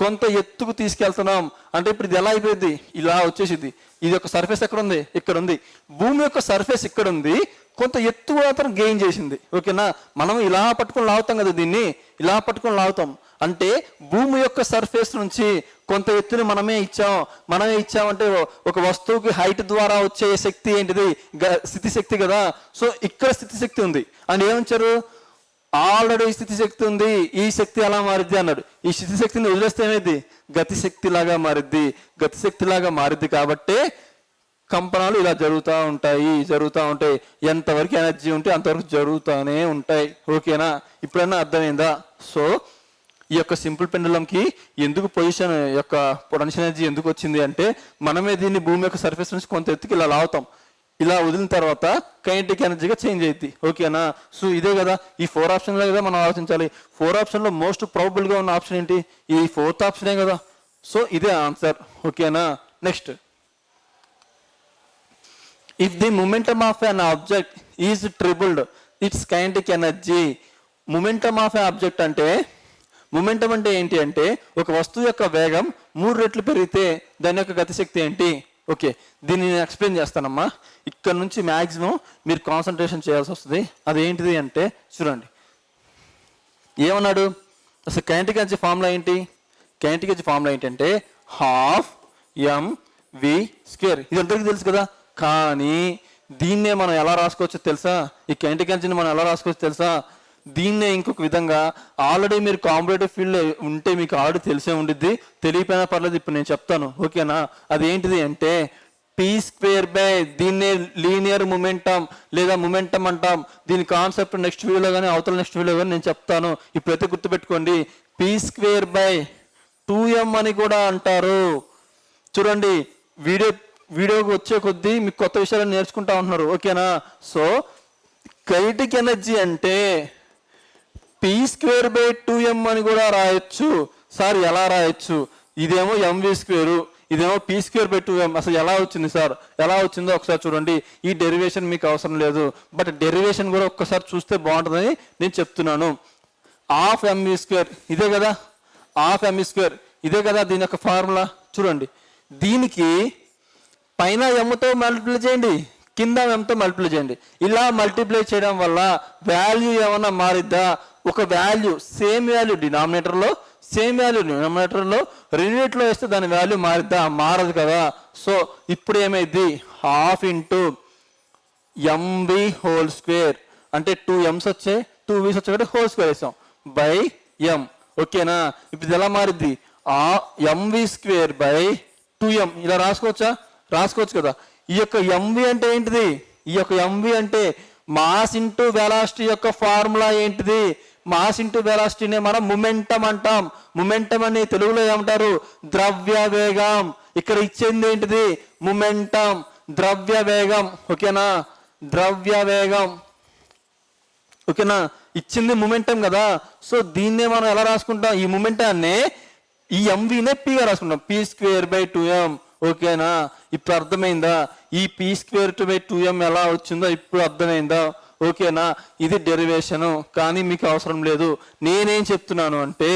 కొంత ఎత్తుకు తీసుకెళ్తున్నాం అంటే ఇప్పుడు ఇది ఎలా అయిపోయింది? ఇలా వచ్చేసింది. ఇది యొక్క సర్ఫేస్ ఎక్కడ ఉంది? ఇక్కడ ఉంది. భూమి యొక్క సర్ఫేస్ ఇక్కడ ఉంది, కొంత ఎత్తు మాత్రం గెయిన్ చేసింది. ఓకేనా? మనం ఇలా పట్టుకొని లాగుతాం కదా, దీన్ని ఇలా పట్టుకొని లాగుతాం. అంటే భూమి యొక్క సర్ఫేస్ నుంచి కొంత ఎత్తుని మనమే ఇచ్చామంటే ఒక వస్తువుకి హైట్ ద్వారా వచ్చే శక్తి ఏంటిది? స్థితి శక్తి కదా. సో ఇక్కడ స్థితి శక్తి ఉంది అని ఏమంటారు? ఆల్రెడీ స్థితి శక్తి ఉంది, ఈ శక్తి ఎలా మారిద్ది అన్నాడు. ఈ స్థితి శక్తిని వదిలేస్తే ఏమైంది? గతి శక్తి లాగా మారిద్ది. కాబట్టి కంపనాలు ఇలా జరుగుతూ ఉంటాయి. ఎంతవరకు ఎనర్జీ ఉంటే అంతవరకు జరుగుతూనే ఉంటాయి. ఓకేనా? ఇప్పుడన్నా అర్థమైందా? సో ఈ యొక్క సింపుల్ పెండులంకి ఎందుకు పొజిషన్ యొక్క పొటెన్షియల్ ఎనర్జీ ఎందుకు వచ్చింది అంటే, మనమే దీన్ని భూమి యొక్క సర్ఫేస్ నుంచి కొంత ఎత్తుకి ఇలా లాగుతాం. ఇలా వదిలిన తర్వాత కైనెటిక్ ఎనర్జీగా చేంజ్ అవుతుంది. ఓకేనా? సో ఇదే కదా, ఈ 4 ఆప్షన్లో కదా మనం ఆలోచించాలి. 4 ఆప్షన్లో మోస్ట్ ప్రాబబుల్గా ఉన్న ఆప్షన్ ఏంటి? ఈ 4th ఆప్షనే కదా. సో ఇదే ఆన్సర్. ఓకేనా? Next, if the momentum of an object is tripled its kinetic energy. Momentum of a object అంటే, మొమెంటం అంటే ఏంటి అంటే, ఒక వస్తువు యొక్క వేగం 3 రెట్లు పెరిగితే దాని యొక్క గతిశక్తి ఏంటి? ఓకే, దీన్ని నేను ఎక్స్ప్లెయిన్ చేస్తానమ్మా. ఇక్కడ నుంచి మ్యాక్సిమం మీరు కాన్సన్ట్రేషన్ చేయాల్సి వస్తుంది. అదేంటిది అంటే చూడండి, ఏమన్నాడు అసలు? కైనెటిక్ ఎనర్జీ ఫార్ములా ఏంటి? కైనెటిక్ ఎనర్జీ ఫార్ములా ఏంటంటే ½ mv². ఇది అందరికీ తెలుసు కదా. కానీ దీన్నే మనం ఎలా రాసుకోవచ్చో తెలుసా? ఈ కైనెటిక్ ఎనర్జీని మనం ఎలా రాసుకోవచ్చో తెలుసా? దీన్నే ఇంకొక విధంగా, ఆల్రెడీ మీరు కాంపిటేటివ్ ఫీల్డ్ ఉంటే మీకు ఆల్రెడీ తెలిసే ఉండిద్ది, తెలియపోయినా పర్లేదు, ఇప్పుడు నేను చెప్తాను. ఓకేనా? అది ఏంటిది అంటే p², దీన్నే లీనియర్ మొమెంటం లేదా మొమెంటం అంటాం. దీని కాన్సెప్ట్ నెక్స్ట్ వీడియోలో కానీ అవతల నెక్స్ట్ వీడియోలో కానీ నేను చెప్తాను. ఇప్పుడైతే గుర్తుపెట్టుకోండి, p²/2m అని కూడా అంటారు. చూడండి, వీడియోకి వచ్చే కొద్దీ మీకు కొత్త విషయాలు నేర్చుకుంటా ఉంటున్నారు. ఓకేనా? సో కైనెటిక్ ఎనర్జీ అంటే p²/2m అని కూడా రాయొచ్చు. సార్ ఎలా రాయొచ్చు? ఇదేమో mv², ఇదేమో p²/2m. అసలు ఎలా వచ్చింది సార్? ఎలా వచ్చిందో ఒకసారి చూడండి. ఈ డెరివేషన్ మీకు అవసరం లేదు, బట్ డెరివేషన్ కూడా ఒక్కసారి చూస్తే బాగుంటుందని నేను చెప్తున్నాను. ½ mv², ఇదే కదా, ½ mv², ఇదే కదా దీని యొక్క ఫార్ములా. చూడండి, దీనికి పైన mతో మల్టిప్లై చేయండి, కింద mతో మల్టిప్లై చేయండి. ఇలా మల్టిప్లై చేయడం వల్ల వాల్యూ ఏమన్నా మారిద్దా? ఒక వాల్యూ, సేమ్ వాల్యూ డినామినేటర్లో, సేమ్ వాల్యూ డినామినేటర్లో, రెండిట్లో వేస్తే దాని వాల్యూ మారిద్దా? మారదు కదా. సో ఇప్పుడు ఏమైంది? ½ mv² అంటే 2m's వచ్చాయి, 2v's వచ్చాయి కాబట్టి హోల్² వేసాం బై m. ఓకేనా? ఇప్పుడు ఇది ఎలా మారిద్ది? mv²/2m. ఇలా రాసుకోవచ్చు కదా. ఈ యొక్క mv అంటే ఏంటిది? ఈ యొక్క mv అంటే మాస్ ఇంటూ వెలాసిటీ యొక్క ఫార్ములా ఏంటిది? మాస్ ఇంటూ వెలాసిటీనే మనం మొమెంటం అంటాం. మొమెంటం అని తెలుగులో ఏమంటారు? ద్రవ్య వేగం. ఇక్కడ ఇచ్చింది ఏంటిది? మొమెంటం, ద్రవ్య వేగం. ఓకేనా? ద్రవ్య వేగం. ఓకేనా? ఇచ్చింది మొమెంటం కదా. సో దీన్నే మనం ఎలా రాసుకుంటాం? ఈ మొమెంటాన్ని, ఈ mvనే pగా రాసుకుంటాం, p²/2m. ఓకేనా? ఇప్పుడు అర్థమైందా? ఈ p²/2m ఎలా వచ్చిందో ఇప్పుడు అర్థమైందా? ఓకేనా? ఇది డెరివేషను, కానీ మీకు అవసరం లేదు. నేనేం చెప్తున్నాను అంటే,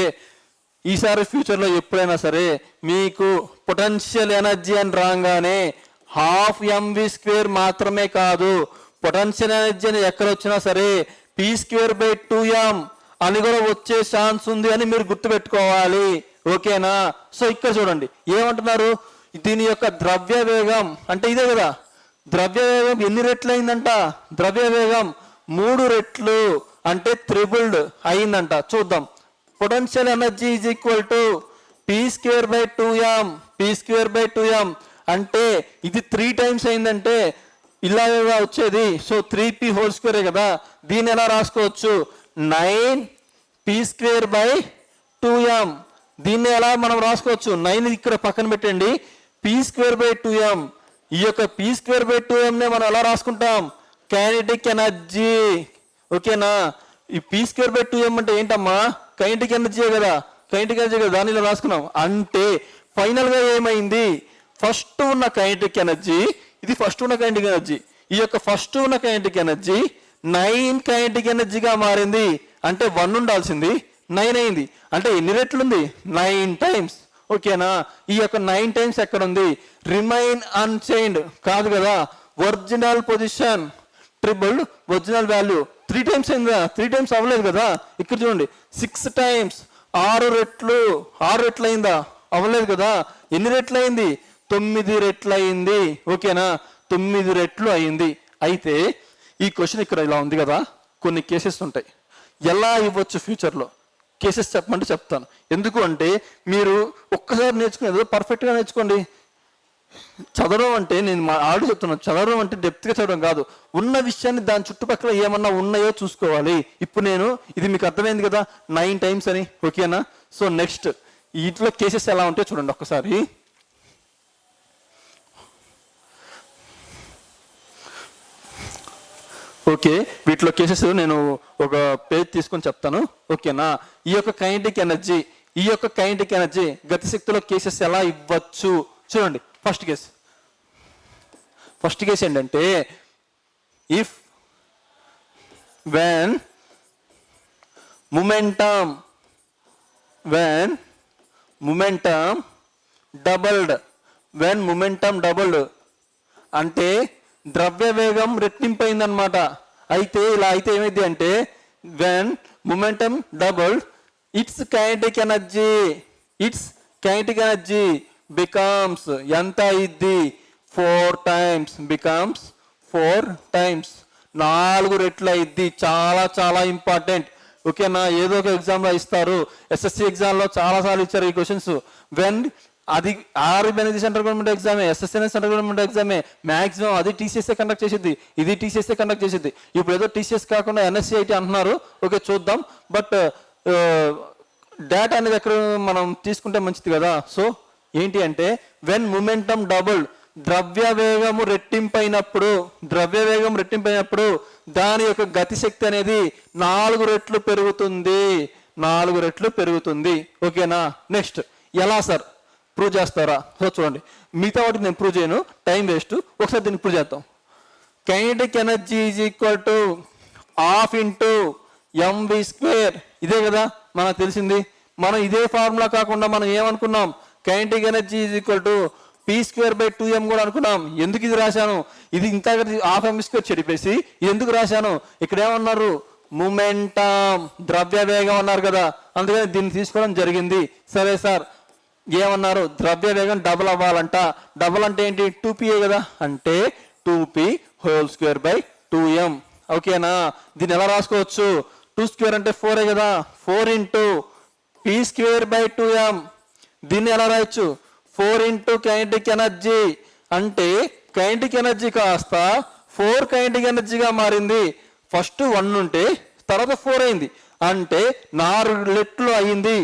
ఈసారి ఫ్యూచర్లో ఎప్పుడైనా సరే మీకు పొటెన్షియల్ ఎనర్జీ అని రాగానే ½ mv² మాత్రమే కాదు, పొటెన్షియల్ ఎనర్జీ అని ఎక్కడ వచ్చినా సరే p²/2m అని కూడా వచ్చే ఛాన్స్ ఉంది అని మీరు గుర్తుపెట్టుకోవాలి. ఓకేనా? సో ఇక్కడ చూడండి ఏమంటున్నారు? దీని యొక్క ద్రవ్య వేగం అంటే ఇదే కదా, ద్రవ్య వేగం ఎన్ని రెట్లు అయిందంట? ద్రవ్య వేగం 3 రెట్లు, అంటే త్రిబుల్డ్ అయిందంట. చూద్దాం. Potential energy is equal to p²/2m. p²/2m అంటే ఇది 3 టైమ్స్ అయిందంటే ఇలాగా వచ్చేది. సో 3p² కదా. దీన్ని ఎలా రాసుకోవచ్చు? 9p²/2m. దీన్ని ఎలా మనం రాసుకోవచ్చు? 9 ఇక్కడ పక్కన పెట్టండి, p²/2m. ఈ యొక్క p²/2m నే మనం ఎలా రాసుకుంటాం? Kinetic energy. ఓకేనా? ఈ p²/2m అంటే ఏంటమ్మా? కైనెటిక్ ఎనర్జీ కదా, కైనెటిక్ ఎనర్జీ కదా, దాన్ని ఇలా రాసుకున్నాం. అంటే ఫైనల్ గా ఏమైంది? ఫస్ట్ ఉన్న కైనెటిక్ ఎనర్జీ, ఇది ఫస్ట్ ఉన్న కైనెటిక్ ఎనర్జీ, ఈ యొక్క ఫస్ట్ ఉన్న కైనెటిక్ ఎనర్జీ 9 కైనెటిక్ ఎనర్జీగా మారింది. అంటే 1 ఉండాల్సింది 9 అయింది. అంటే ఎన్ని రెట్లు ఉంది? 9 టైమ్స్. ఓకేనా? ఈ యొక్క 9 టైమ్స్ ఎక్కడ ఉంది? రిమైన్ అన్చేంజ్డ్ కాదు కదా, original position, triple original value 3 times అయిందా? 3 టైమ్స్ అవ్వలేదు కదా. ఇక్కడ చూడండి 6 టైమ్స్ 6 రెట్లు 6 రెట్లు అయిందా? అవ్వలేదు కదా. ఎన్ని రెట్లు అయింది? 9 రెట్లు అయింది. ఓకేనా, 9 రెట్లు అయింది. అయితే ఈ క్వశ్చన్ ఇక్కడ ఇలా ఉంది కదా, కొన్ని కేసెస్ ఉంటాయి. ఎలా ఇవ్వచ్చు ఫ్యూచర్లో కేసెస్ చెప్పమంటే చెప్తాను. ఎందుకు అంటే మీరు ఒక్కసారి నేర్చుకునేది పర్ఫెక్ట్గా నేర్చుకోండి. చదవడం అంటే నేను ఆల్రెడీ చెప్తున్నాను, చదవడం అంటే డెప్త్గా చదవడం కాదు, ఉన్న విషయాన్ని దాని చుట్టుపక్కల ఏమన్నా ఉన్నాయో చూసుకోవాలి. ఇప్పుడు నేను ఇది మీకు అర్థమైంది కదా 9 టైమ్స్ అని. ఓకేనా, సో నెక్స్ట్ వీటిలో కేసెస్ ఎలా ఉంటాయో చూడండి ఒక్కసారి. ఓకే, వీటిలో కేసెస్ నేను ఒక పేజ్ తీసుకొని చెప్తాను. ఓకేనా, ఈ యొక్క కైనెటిక్ ఎనర్జీ గతిశక్తిలో కేసెస్ ఎలా ఇవ్వచ్చు చూడండి. ఫస్ట్ కేసు ఏంటంటే, ఇఫ్ when momentum doubled అంటే ద్రవ్య వేగం రెట్టింపైందనమాట. అయితే ఇలా అయితే ఏమైంది అంటే, when momentum doubled it's kinetic energy becomes ఎంత అయింది? 4 times. బికమ్స్ 4 times, 4 రెట్లు అయింది. చాలా చాలా ఇంపార్టెంట్. ఓకేనా, ఏదో ఒక ఎగ్జామ్లో ఇస్తారు, ఎస్ఎస్సి ఎగ్జామ్లో చాలాసార్లు ఇచ్చారు ఈ క్వశ్చన్స్. వెన్ అది ఆర్బీ అనేది సెంట్రల్ గవర్నమెంట్ ఎగ్జామే, ఎస్ఎస్సీ అనేది సెంట్రల్ గవర్నమెంట్ ఎగ్జామే, మ్యాక్సిమం అది టీసీఎస్ఏ కండక్ట్ చేసిద్ది, ఇది టీసీఎస్ఏ కండక్ట్ చేసిద్ది. ఇప్పుడు ఏదో టీసీఎస్ కాకుండా ఎన్ఎస్సీ అంటున్నారు. ఓకే, చూద్దాం. బట్ డేటా అనేది ఎక్కడ మనం తీసుకుంటే మంచిది కదా. సో ఏంటి అంటే, వెన్ మొమెంటం డబుల్ ద్రవ్య వేగం రెట్టింపైనప్పుడు దాని యొక్క గతిశక్తి అనేది 4 రెట్లు పెరుగుతుంది. 4 రెట్లు పెరుగుతుంది. ఓకేనా, నెక్స్ట్ ఎలా సార్ ప్రూవ్ చేస్తారా? సో చూడండి, మిగతా వాటికి నేను ప్రూవ్ చేయను, టైం వేస్ట్. ఒకసారి దీన్ని ప్రూవ్ చేద్దాం. Kinetic energy is equal to ½ into mv². ఇదే కదా మనకు తెలిసింది. మనం ఇదే ఫార్ములా కాకుండా మనం ఏమనుకున్నాం? Kinetic energy is equal to p²/2m కూడా అనుకున్నాం. ఎందుకు ఇది రాశాను? ఇది ఇంత ½ చెడిపేసి ఎందుకు రాశాను? ఇక్కడ ఏమన్నారు? మొమెంటం ద్రవ్య వేగం అన్నారు కదా, అందుకని దీన్ని తీసుకోవడం జరిగింది. సరే సార్, ఏమన్నారు? ద్రవ్య వేగం డబుల్ అవ్వాలంట. డబుల్ అంటే ఏంటి? 2pa కదా, అంటే 2p² ఓకేనా, దీన్ని ఎలా రాసుకోవచ్చు? 2² అంటే 4 కదా, 4 ఇంటూ p²/2m. దీన్ని ఎలా రాయొచ్చు? 4 ఇంటూ కైనెటిక్ ఎనర్జీ, అంటే కైనెటిక్ ఎనర్జీ కాస్త 4 కైనెటిక్ ఎనర్జీగా మారింది. ఫస్ట్ 1 ఉంటే తర్వాత 4 అయింది, అంటే 4 రెట్లు అయింది.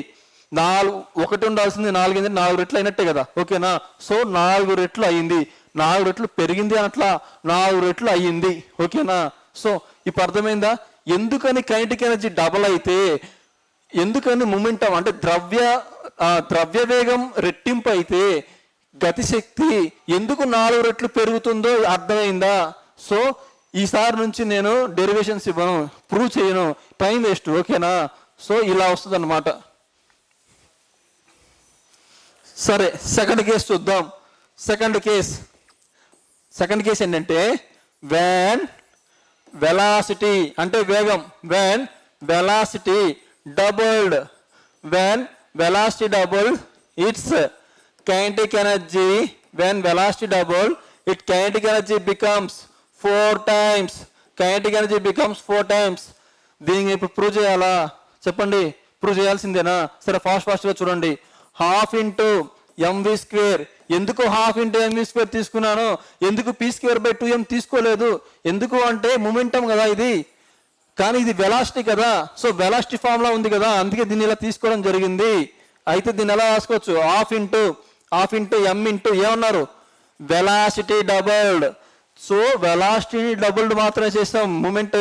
1 ఉండాల్సింది 4 అయింది, 4 రెట్లు అయినట్టే కదా. ఓకేనా, సో 4 రెట్లు అయింది. 4 రెట్లు పెరిగింది అనట్లా, 4 రెట్లు అయ్యింది. ఓకేనా, సో ఇప్పుడు అర్థమైందా ఎందుకని కైనెటిక్ ఎనర్జీ డబల్ అయితే, ఎందుకని మొమెంటం అంటే ద్రవ్య వేగం రెట్టింపు అయితే గతిశక్తి ఎందుకు 4 రెట్లు పెరుగుతుందో అర్థమైందా? సో ఈసారి నుంచి నేను డెరివేషన్స్ ఇవ్వను, ప్రూవ్ చేయను, టైం వేస్ట్. ఓకేనా, సో ఇలా వస్తుంది అన్నమాట. సరే, సెకండ్ కేసు చూద్దాం. సెకండ్ కేసు ఏంటంటే, వెన్ వెలాసిటీ అంటే వేగం, when velocity doubled it's kinetic energy, when velocity doubled it kinetic energy becomes 4 times. Kinetic energy becomes 4 times. దీనికి ఇప్పుడు ప్రూవ్ చేయాలా? చెప్పండి, ప్రూవ్ చేయాల్సిందేనా? సరే, ఫాస్ట్గా చూడండి. ½ ఇంటూ mv². ఎందుకు ½ ఇంటూ mv² తీసుకున్నాను? ఎందుకు p²/2m తీసుకోలేదు? ఎందుకు అంటే మొమెంటం కదా ఇది, కానీ ఇది వెలాసిటీ కదా. సో వెలాసిటీ ఫార్ములా ఉంది కదా, అందుకే దీన్ని ఇలా తీసుకోవడం జరిగింది. అయితే దీన్ని ఎలా రాసుకోవచ్చు? ½ ఇంటూ m ఇంటూ ఏమన్నారు? Velocity doubled. So velocity doubled మాత్రమే చేస్తాం, మూమెంట్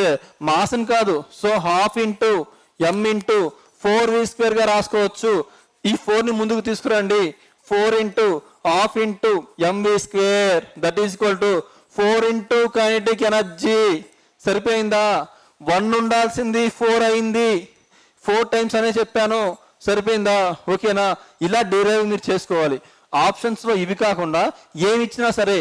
మాస్ని కాదు. So ½ into m into 4v² రాసుకోవచ్చు. ఈ 4ని ముందుకు తీసుకురండి. 4 into ½ into mv², that is equal to 4 into kinetic energy. సరిపోయిందా? 1 ఉండాల్సింది 4 అయింది, 4 times అనే చెప్పాను. సరిపోయిందా? ఓకేనా, ఇలా డెరైవ్ మీరు చేసుకోవాలి. ఆప్షన్స్లో ఇవి కాకుండా ఏమి ఇచ్చినా సరే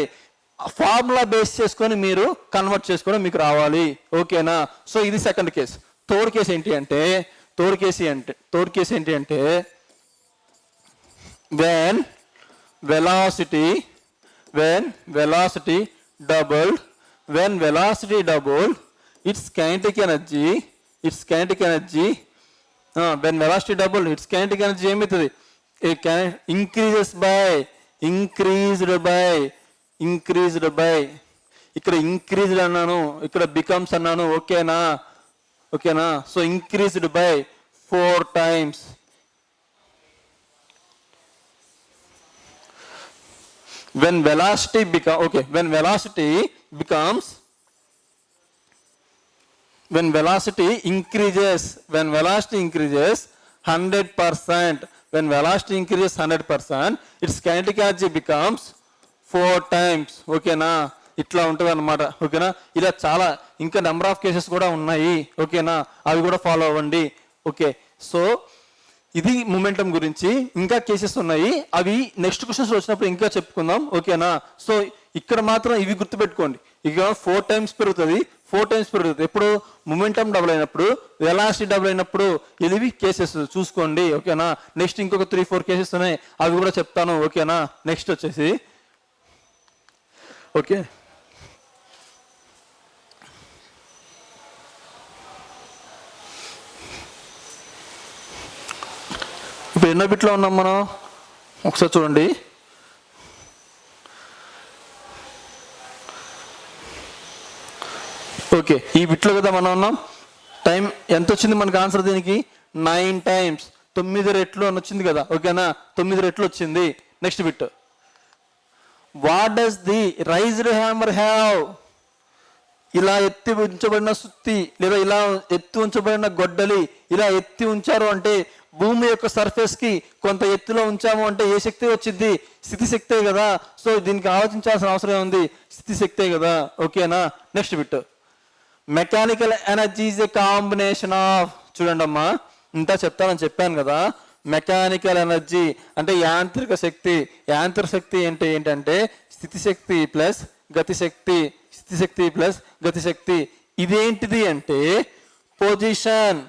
ఫార్ములా బేస్ చేసుకొని మీరు కన్వర్ట్ చేసుకోవడం మీకు రావాలి. ఓకేనా, సో ఇది సెకండ్ కేసు. థర్డ్ కేసు ఏంటి అంటే, థర్డ్ కేసు ఏంటి అంటే when velocity doubled, its kinetic energy when velocity doubled, its kinetic energy ఏమవుతుంది? increased by ఇక్కడ ఇంక్రీజ్డ్ అన్నాను, ఇక్కడ బికమ్స్ అన్నాను. ఓకేనా so increased by 4 times. When velocity increases 100%, its kinetic energy becomes 4 times. ఓకేనా, ఇట్లా ఉంటుంది అనమాట. ఓకేనా, ఇలా చాలా ఇంకా నెంబర్ ఆఫ్ కేసెస్ కూడా ఉన్నాయి. ఓకేనా, అవి కూడా ఫాలో అవ్వండి. ఓకే, సో ఇది మొమెంటం గురించి. ఇంకా కేసెస్ ఉన్నాయి, అవి నెక్స్ట్ క్వశ్చన్స్ వచ్చినప్పుడు ఇంకా చెప్పుకుందాం. ఓకేనా, సో ఇక్కడ మాత్రం ఇవి గుర్తుపెట్టుకోండి. ఇక 4 times పెరుగుతుంది. ఎప్పుడు? మొమెంటం డబుల్ అయినప్పుడు, వెలాసిటీ డబుల్ అయినప్పుడు. ఇవి కేసెస్ చూసుకోండి. ఓకేనా, నెక్స్ట్ ఇంకొక 3-4 కేసెస్ ఉన్నాయి, అవి కూడా చెప్తాను. ఓకేనా, నెక్స్ట్ వచ్చేసి ఓకే ఇప్పుడు ఎన్నో బిట్లో ఉన్నాం మనం? ఒకసారి చూడండి. ఓకే, ఈ బిట్లో కదా మనం ఉన్నాం. టైం ఎంత వచ్చింది మనకు ఆన్సర్ దీనికి? 9 times, 9 రెట్లు అని వచ్చింది కదా. ఓకేనా, 9 రెట్లు వచ్చింది. Next bit, what does the raised hammer have? ఇలా ఎత్తి ఉంచబడిన సుత్తి లేదా ఇలా ఎత్తి ఉంచబడిన గొడ్డలి ఇలా ఎత్తి ఉంచారు అంటే భూమి యొక్క సర్ఫేస్ కి కొంత ఎత్తులో ఉంచాము అంటే ఏ శక్తి వచ్చింది? స్థితి శక్తే కదా. సో దీనికి ఆలోచించాల్సిన అవసరం ఉంది, స్థితి శక్తే కదా. ఓకేనా, next bit, mechanical energy is a combination of. చూడండి అమ్మా, ఇంత చెప్తానని చెప్పాను కదా. మెకానికల్ ఎనర్జీ అంటే యాంత్రిక శక్తి. యాంత్రిక శక్తి అంటే ఏంటంటే స్థితి శక్తి ప్లస్ గతిశక్తి, స్థితి శక్తి ప్లస్ గతిశక్తి. ఇదేంటిది అంటే పొజిషన్.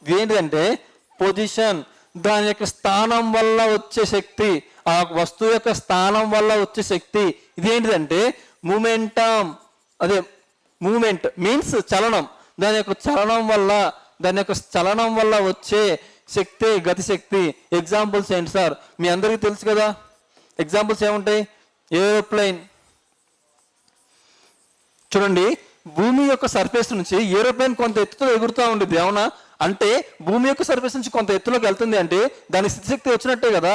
ఇదేంటిదంటే పొజిషన్, దాని యొక్క స్థానం వల్ల వచ్చే శక్తి, ఆ వస్తువు యొక్క స్థానం వల్ల వచ్చే శక్తి. ఇదేంటిదంటే మూమెంటం. అదే మూమెంట్ మీన్స్ చలనం. దాని యొక్క చలనం వల్ల వచ్చే శక్తి గతిశక్తి. ఎగ్జాంపుల్స్ ఏంటి సార్? మీ అందరికీ తెలుసు కదా. ఎగ్జాంపుల్స్ ఏముంటాయి? ఏరోప్లేన్. చూడండి, భూమి యొక్క సర్ఫేస్ నుంచి ఏరోప్లేన్ కొంత ఎత్తుతో ఎగురుతూ ఉంటుంది. అవునా? అంటే భూమి యొక్క సర్ఫేస్ నుంచి కొంత ఎత్తులోకి వెళ్తుంది అంటే దాని స్థితిశక్తి వచ్చినట్టే కదా.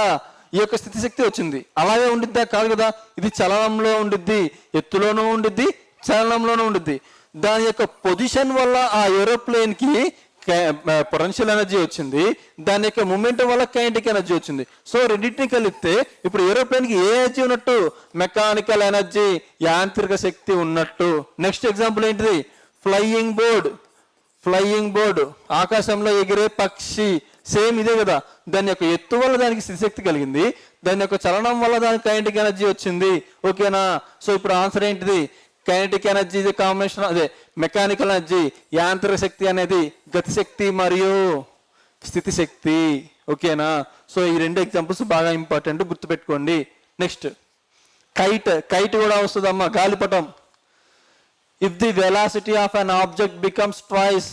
ఈ యొక్క స్థితిశక్తి వచ్చింది. అలాగే ఉండిద్దా? కాదు కదా. ఇది చలనంలో ఉండిద్ది, ఎత్తులోనూ ఉండిద్ది, చలనంలోనూ ఉండిద్ది. దాని యొక్క పొజిషన్ వల్ల ఆ ఏరోప్లేన్ కి పొటెన్షియల్ ఎనర్జీ వచ్చింది, దాని యొక్క మూమెంటం వల్ల కైనెటిక్ ఎనర్జీ వచ్చింది. సో రెండింటిని కలిపితే ఇప్పుడు ఏరోప్లేన్ కి ఏ ఎనర్జీ ఉన్నట్టు? మెకానికల్ ఎనర్జీ, యాంత్రిక శక్తి ఉన్నట్టు. నెక్స్ట్ ఎగ్జాంపుల్ ఏంటిది? ఫ్లయింగ్ బోర్డ్, ఆకాశంలో ఎగిరే పక్షి. సేమ్ ఇదే కదా. దాని యొక్క ఎత్తు వల్ల దానికి స్థితిశక్తి కలిగింది, దాని యొక్క చలనం వల్ల దానికి కైనెటిక్ ఎనర్జీ వచ్చింది. ఓకేనా, సో ఇప్పుడు ఆన్సర్ ఏంటిది? కైనెటిక్ ఎనర్జీ ఇది కాంబినేషన్. అదే మెకానికల్ ఎనర్జీ, యాంత్రిక శక్తి అనేది గతిశక్తి మరియు స్థితి శక్తి. ఓకేనా, సో ఈ 2 ఎగ్జాంపుల్స్ బాగా ఇంపార్టెంట్, గుర్తుపెట్టుకోండి. నెక్స్ట్ కైట్ కూడా వస్తుందమ్మా, గాలిపటం. If the velocity of an object becomes twice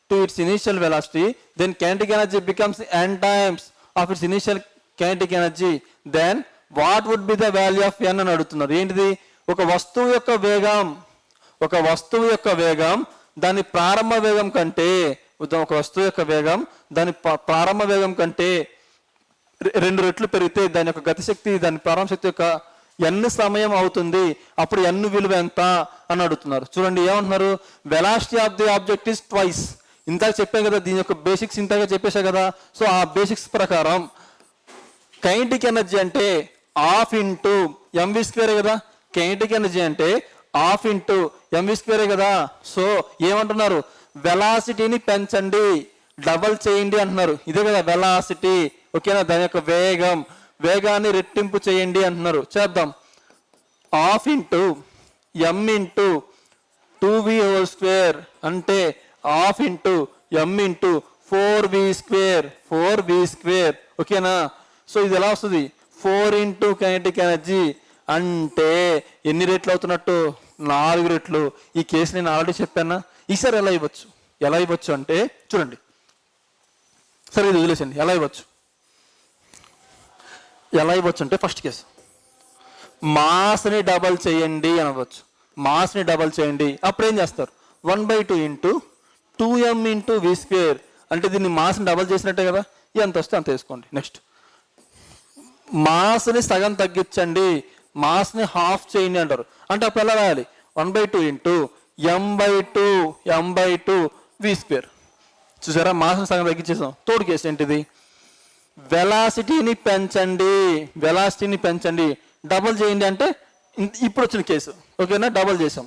to its initial velocity, then kinetic energy becomes n times of its initial kinetic energy. Then what would be the value of n అని అడుగుతున్నారు. ఏంటిది? ఒక వస్తువు యొక్క వేగం దాని ప్రారంభ వేగం కంటే, ప్రారంభ వేగం కంటే 2 రెట్లు పెరిగితే దాని యొక్క గతిశక్తి, దాని ప్రారంభ శక్తి యొక్క ఎన్ని సమయం అవుతుంది, అప్పుడు ఎన్ని విలువ ఎంత అని అడుగుతున్నారు. చూడండి ఏమంటున్నారు? Velocity of the object is twice. ఇంతగా చెప్పాం కదా, దీని యొక్క బేసిక్స్ ఇంతగా చెప్పేశా కదా. సో ఆ బేసిక్స్ ప్రకారం కైనెటిక్ ఎనర్జీ అంటే ½ ఇంటూ ఎంవి స్క్వేరే కదా. కైనెటిక్ ఎనర్జీ అంటే ½ ఇంటూ ఎంవి స్క్వేరే కదా. సో ఏమంటున్నారు? వెలాసిటీని పెంచండి, డబల్ చేయండి అంటున్నారు. ఇదే కదా వెలాసిటీ. ఓకేనా, దాని యొక్క వేగాన్ని రెట్టింపు చేయండి అంటున్నారు. చేద్దాం. ½ ఇంటూ ఎం ఇంటూ 2v హోల్ స్క్వేర్ అంటే half into m into 4v square 4v square. ఓకేనా? సో ఇది ఎలా వస్తుంది? 4 ఇంటూ కైనెటిక్ ఎనర్జీ అంటే ఎన్ని రెట్లు అవుతున్నట్టు? 4 రెట్లు. ఈ కేసు నేను ఆల్రెడీ చెప్పానా? ఈసారి ఎలా ఇవ్వచ్చు? ఎలా ఇవ్వచ్చు అంటే చూడండి, సరే ఇది వదిలేసండి. ఎలా ఇవ్వచ్చు అంటే ఫస్ట్ కేసు మాస్ని డబల్ చేయండి అనవచ్చు. మాస్ని డబల్ చేయండి. అప్పుడు ఏం చేస్తారు? 1/2 into 2m into v square అంటే దీన్ని మాస్ని డబల్ చేసినట్టే కదా. ఎంత వస్తే అంత వేసుకోండి. నెక్స్ట్ మాస్ని సగం తగ్గించండి, మాస్ని హాఫ్ చేయండి అంటారు. అంటే అప్పుడు ఎలా రాయాలి? 1/2 ఇంటూ m/2 v స్క్వేర్. చూసారా, మాస్ని సగం తగ్గించేసాం. తోడు కేసు ఏంటిది? వెలాసిటీని పెంచండి, వెలాసిటీని పెంచండి. డబల్ చేయండి అంటే ఇప్పుడు వచ్చిన కేసు. ఓకేనా? డబల్ చేసాం.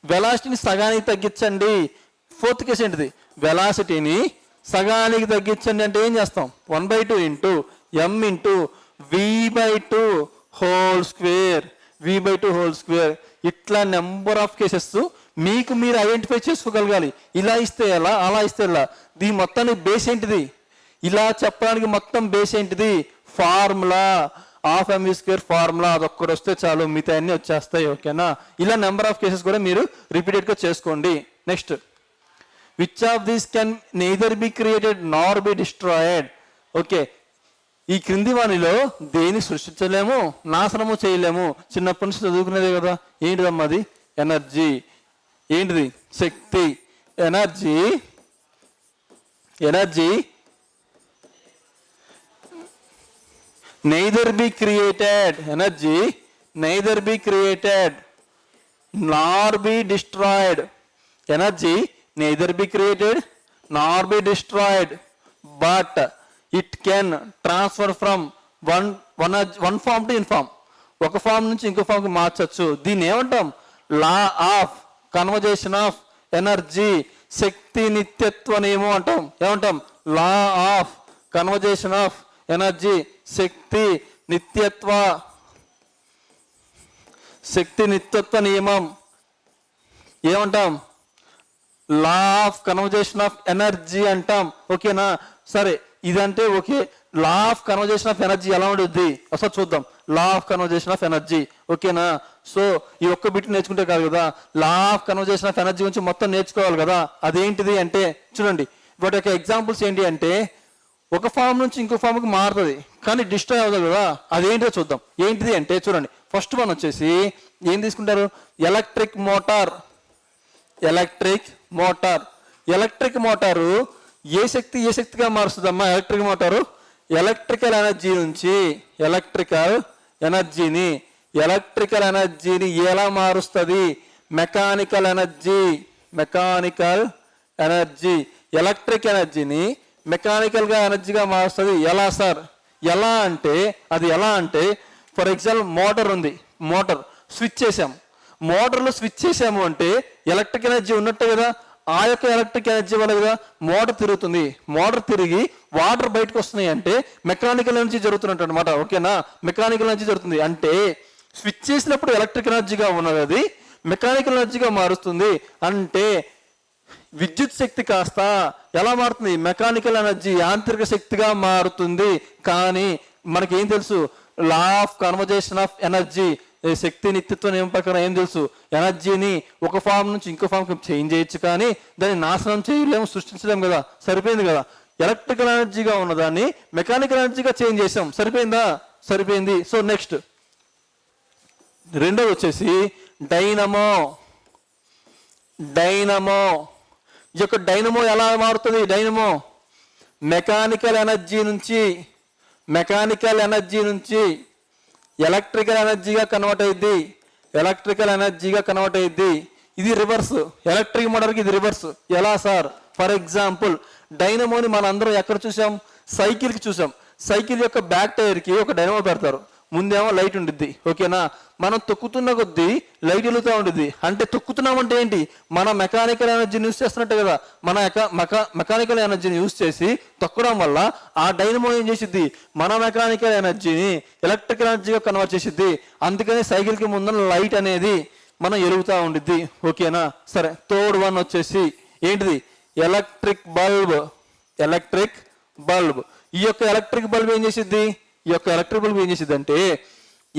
వెలాసిటీని సగానికి తగ్గించండి. ఫోర్త్ కేసు ఏంటిది? వెలాసిటీని సగానికి తగ్గించండి అంటే ఏం చేస్తాం? 1/2 into m into v/2 whole square. v/2 whole square. ఇట్లా నెంబర్ ఆఫ్ కేసెస్ మీకు మీరు ఐడెంటిఫై చేసుకోగలగాలి. ఇలా ఇస్తే ఎలా, అలా ఇస్తే ఎలా. దీని మొత్తానికి బేస్ ఏంటిది? ఇలా చెప్పడానికి మొత్తం బేస్ ఏంటిది? Formula, half mv square formula. అదొక్కటి వస్తే చాలు, మిగతా అన్ని వచ్చేస్తాయి. ఓకేనా? ఇలా నెంబర్ ఆఫ్ కేసెస్ కూడా మీరు రిపీటెడ్గా చేసుకోండి. Next, which of these can neither be created Nar be destroyed. Okay, ఈ క్రింది వానిలో దేని సృష్టించలేము, నాశనము చేయలేము. చిన్నప్పటి నుంచి చదువుకునేదే కదా. ఏంటిదమ్మా అది? ఎనర్జీ. ఏంటిది? శక్తి. Energy neither be created, energy neither be created nor be destroyed. Energy neither be created nor be destroyed, but it can transfer from one form to inform. ఒక ఫామ్ నుంచి ఇంకో ఫామ్కి మార్చచ్చు. దీన్ని ఏమంటాం? Law of conservation of energy. శక్తి నిత్యత్వ నియమం అంటాం. ఏమంటాం? Law of conservation of energy. శక్తి నిత్యత్వ నియమం ఏమంటాం? Law of conservation of energy అంటాం. ఓకేనా? సరే, ఇదంటే okay. Law of conservation of energy ఎలా ఉంటుంది అసలు చూద్దాం. Law of conservation of energy. ఓకేనా? సో ఈ ఒక్క బిట్ నేర్చుకుంటే కాదు కదా, law of conservation of energy గురించి మొత్తం నేర్చుకోవాలి కదా. అదేంటిది అంటే చూడండి, వాటి యొక్క ఎగ్జాంపుల్స్ ఏంటి అంటే ఒక ఫామ్ నుంచి ఇంకో ఫామ్కి మారుతుంది కానీ డిస్ట్రాయ్ అవ్వదు కదా. అదేంటో చూద్దాం. ఏంటిది అంటే చూడండి, ఫస్ట్ వన్ వచ్చేసి ఏం తీసుకుంటారు? Electric motor. ఎలక్ట్రిక్ మోటారు ఏ శక్తిగా మారుస్తుందమ్మా? ఎలక్ట్రిక్ మోటారు ఎలక్ట్రికల్ ఎనర్జీని ఎలా మారుస్తుంది? మెకానికల్ ఎనర్జీ ఎలక్ట్రిక్ ఎనర్జీని మెకానికల్గా ఎనర్జీగా మారుస్తుంది. ఎలా సార్? ఎలా అంటే ఫర్ ఎగ్జాంపుల్ మోటార్ ఉంది. మోటార్ స్విచ్ చేసాం. మోటార్లో స్విచ్ చేసాము అంటే ఎలక్ట్రిక్ ఎనర్జీ ఉన్నట్టే కదా. ఆ యొక్క ఎలక్ట్రిక్ ఎనర్జీ వల్ల కదా మోటార్ తిరుగుతుంది. మోటార్ తిరిగి వాటర్ బయటకు వస్తున్నాయి అంటే మెకానికల్ ఎనర్జీ జరుగుతున్నట్టు అనమాట. ఓకేనా? మెకానికల్ ఎనర్జీ జరుగుతుంది అంటే స్విచ్ చేసినప్పుడు ఎలక్ట్రిక్ ఎనర్జీగా ఉన్నది అది మెకానికల్ ఎనర్జీగా మారుస్తుంది. అంటే విద్యుత్ శక్తి కాస్త ఎలా మారుతుంది? మెకానికల్ ఎనర్జీ, యాంత్రిక శక్తిగా మారుతుంది. కానీ మనకేం తెలుసు? Law of conservation of energy, శక్తి నిత్యత్వ నియమం ప్రకారం ఏం తెలుసు? ఎనర్జీని ఒక ఫామ్ నుంచి ఇంకో ఫామ్కి చేంజ్ చేయొచ్చు కానీ దాన్ని నాశనం చేయలేము, సృష్టించలేము కదా. సరిపోయింది కదా. ఎలక్ట్రికల్ ఎనర్జీగా ఉన్నదాన్ని మెకానికల్ ఎనర్జీగా చేంజ్ చేసాం. సరిపోయిందా? సరిపోయింది. సో నెక్స్ట్ రెండోది వచ్చేసి డైనమో. ఈ యొక్క డైనమో ఎలా మారుతుంది? డైనమో మెకానికల్ ఎనర్జీ నుంచి ఎలక్ట్రికల్ ఎనర్జీగా కన్వర్ట్ అయ్యిద్ది. ఇది రివర్స్. ఎలక్ట్రిక్ మోటార్కి ఇది రివర్స్. ఎలా సార్? ఫర్ ఎగ్జాంపుల్ డైనమోని మనందరం ఎక్కడ చూసాం? సైకిల్కి చూసాం. సైకిల్ యొక్క బ్యాక్ టైర్కి ఒక డైనమో పెడతారు. ముందేమో లైట్ ఉండిద్ది. ఓకేనా? మనం తొక్కుతున్న కొద్దీ లైట్ వెలుగుతూ ఉండిద్ది. అంటే తొక్కుతున్నామంటే ఏంటి? మన మెకానికల్ ఎనర్జీని యూజ్ చేస్తున్నట్టే కదా. మన మెకానికల్ ఎనర్జీని యూజ్ చేసి తొక్కడం వల్ల ఆ డైనమో ఏం చేసిద్ది? మన మెకానికల్ ఎనర్జీని ఎలక్ట్రికల్ ఎనర్జీగా కన్వర్ట్ చేసిద్ది. అందుకని సైకిల్కి ముందర లైట్ అనేది మనం ఎలుగుతూ ఉండిద్ది. ఓకేనా? సరే, థర్డ్ వన్ వచ్చేసి ఏంటిది? Electric bulb. Electric bulb. ఈ యొక్క ఎలక్ట్రిక్ బల్బ్ ఏం చేసిద్ది? ఈ యొక్క ఎలక్ట్రిక్ బల్బ్ ఏం చేసిద్ది అంటే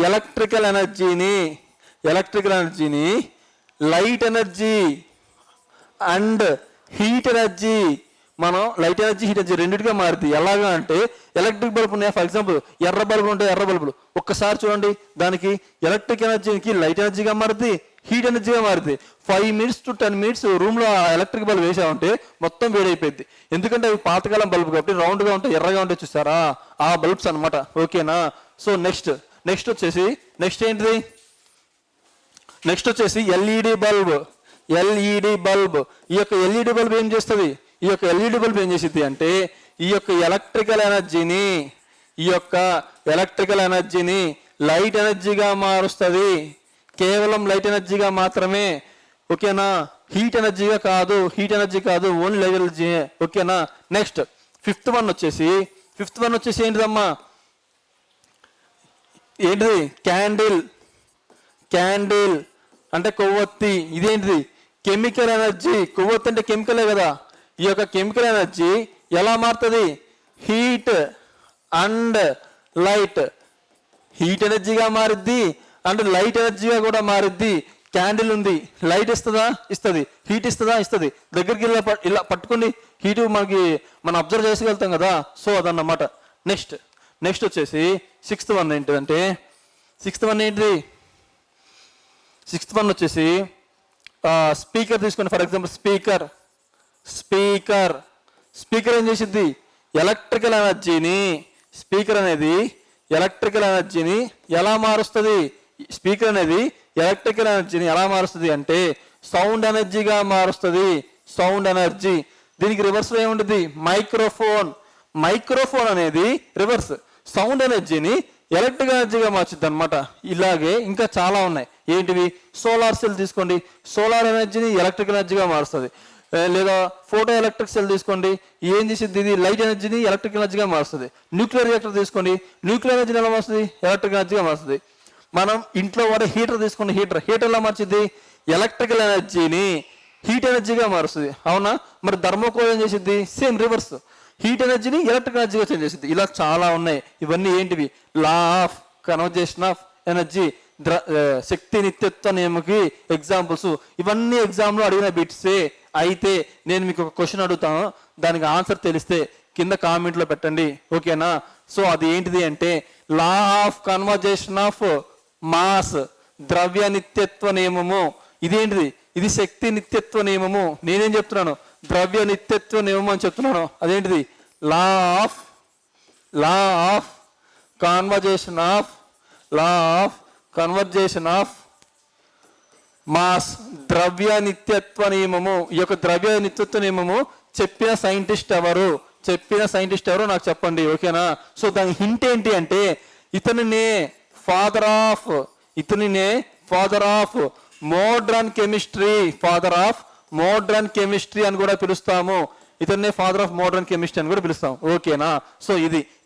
ఎలక్ట్రికల్ ఎనర్జీని light energy and heat energy, మనం లైట్ ఎనర్జీ హీట్ ఎనర్జీ రెండింటిగా మారుతుంది. ఎలాగా అంటే ఎలక్ట్రిక్ బల్బ్ ఉన్నాయి, ఫర్ ఎగ్జాంపుల్ ఎర్ర బల్బులు ఉంటాయి, ఎర్ర బల్బులు ఒక్కసారి చూడండి, దానికి ఎలక్ట్రిక్ ఎనర్జీకి లైట్ ఎనర్జీగా మారుతుంది, హీట్ ఎనర్జీగా మారుతుంది. 5 minutes to 10 minutes రూమ్లో ఎలక్ట్రిక్ బల్బ్ వేసామంటే మొత్తం వేడైపోయింది. ఎందుకంటే అవి పాతకాలం బల్బ్ కాబట్టి రౌండ్గా ఉంటాయి, ఎర్రగా ఉంటాయి, చూసారా? ఆ బల్బ్స్ అనమాట. ఓకేనా? సో నెక్స్ట్ వచ్చేసి ఏంటిది? నెక్స్ట్ వచ్చేసి ఎల్ఈడి బల్బ్. ఈ యొక్క ఎల్ఈడి బల్బ్ ఏం చేస్తుంది? ఈ యొక్క ఎల్ఈడి బల్బ్ ఏం చేసిద్ది అంటే ఈ యొక్క ఎలక్ట్రికల్ ఎనర్జీని లైట్ ఎనర్జీగా మారుస్తుంది. కేవలం లైట్ ఎనర్జీగా మాత్రమే. ఓకేనా? హీట్ ఎనర్జీ కాదు, ఓన్లీ లైట్ ఎనర్జీ. ఓకేనా? నెక్స్ట్ ఫిఫ్త్ వన్ వచ్చేసి ఏంటిదమ్మా? ఏంటిది? క్యాండిల్ అంటే కొవ్వొత్తి. ఇదేంటిది? Chemical energy. కొవ్వొత్తి అంటే కెమికలే కదా. ఈ యొక్క కెమికల్ ఎనర్జీ ఎలా మారుతుంది? Heat and light. హీట్ ఎనర్జీగా మారుద్ది అండ్ లైట్ ఎనర్జీగా కూడా మారుద్ది. క్యాండిల్ ఉంది, లైట్ ఇస్తుంది, హీట్ ఇస్తుంది. దగ్గరికి ఇలా పట్టుకుని హీట్ మనం అబ్జర్వ్ చేసుకోగలుగుతాం కదా. సో అదన్నమాట. నెక్స్ట్ వచ్చేసి సిక్స్త్ వన్ ఏంటిది? సిక్స్త్ వన్ వచ్చేసి స్పీకర్ తీసుకోండి. ఫర్ ఎగ్జాంపుల్ స్పీకర్ ఏం చేసిద్ది? ఎలక్ట్రికల్ ఎనర్జీని ఎలా మారుస్తుంది? స్పీకర్ అనేది ఎలక్ట్రికల్ ఎనర్జీని ఎలా మారుస్తుంది అంటే సౌండ్ ఎనర్జీగా మారుస్తుంది. Sound energy. దీనికి రివర్స్ ఏముంటుంది? మైక్రోఫోన్ అనేది రివర్స్ సౌండ్ ఎనర్జీని ఎలక్ట్రిక్ ఎనర్జీగా మార్చిద్ది అనమాట. ఇలాగే ఇంకా చాలా ఉన్నాయి. ఏంటివి? సోలార్ సెల్ తీసుకోండి, సోలార్ ఎనర్జీని ఎలక్ట్రిక్ ఎనర్జీగా మారుస్తుంది. లేదా ఫోటో ఎలక్ట్రిక్ సెల్ తీసుకోండి, ఏం చేసింది? ఇది లైట్ ఎనర్జీని ఎలక్ట్రిక్ ఎనర్జీగా మారుస్తుంది. న్యూక్లియర్ రియాక్టర్ తీసుకోండి, న్యూక్లియర్ ఎనర్జీని ఎలా మారుస్తుంది? ఎలక్ట్రిక్ ఎనర్జీగా మారుస్తుంది. మనం ఇంట్లో వాడే హీటర్ తీసుకోండి, హీటర్ ఎలా మార్చిద్ది? ఎలక్ట్రికల్ ఎనర్జీని హీట్ ఎనర్జీగా మారుస్తుంది. అవునా? మరి థర్మోకోల్ ఏం చేసిద్ది? సేమ్ రివర్స్, హీట్ ఎనర్జీని ఎలక్ట్రిక్ ఎనర్జీగా చేంజ్ చేసింది. ఇలా చాలా ఉన్నాయి. ఇవన్నీ ఏంటివి? Law of conservation of energy, శక్తి నిత్యత్వ నియమకి ఎగ్జాంపుల్స్. ఇవన్నీ ఎగ్జామ్లో అడిగిన బిట్సే. అయితే నేను మీకు ఒక క్వశ్చన్ అడుగుతాను, దానికి ఆన్సర్ తెలిస్తే కింద కామెంట్లో పెట్టండి. ఓకేనా? సో అది ఏంటిది అంటే లా ఆఫ్ కన్వర్జేషన్ ఆఫ్ మాస్, ద్రవ్య నిత్యత్వ నియమము. ఇదేంటిది? ఇది శక్తి నిత్యత్వ నియమము. నేనేం చెప్తున్నాను? ద్రవ్య నిత్యత్వ నియమం అని చెప్తున్నాను. అదేంటిది? లా ఆఫ్ కన్వర్జేషన్ ఆఫ్ మాస్, ద్రవ్య నిత్యత్వ నియమము. ఈ యొక్క ద్రవ్య నిత్యత్వ నియమము చెప్పిన సైంటిస్ట్ ఎవరు నాకు చెప్పండి. ఓకేనా? సో దాని హింట్ ఏంటి అంటే ఇతనినే ఫాదర్ ఆఫ్ మోడ్రన్ కెమిస్ట్రీ అని కూడా పిలుస్తాము. ఇతన్నే ఫాదర్ ఆఫ్ మోడర్న్ కెమిస్ట్రీ అని కూడా పిలుస్తాం. ఓకేనా? సో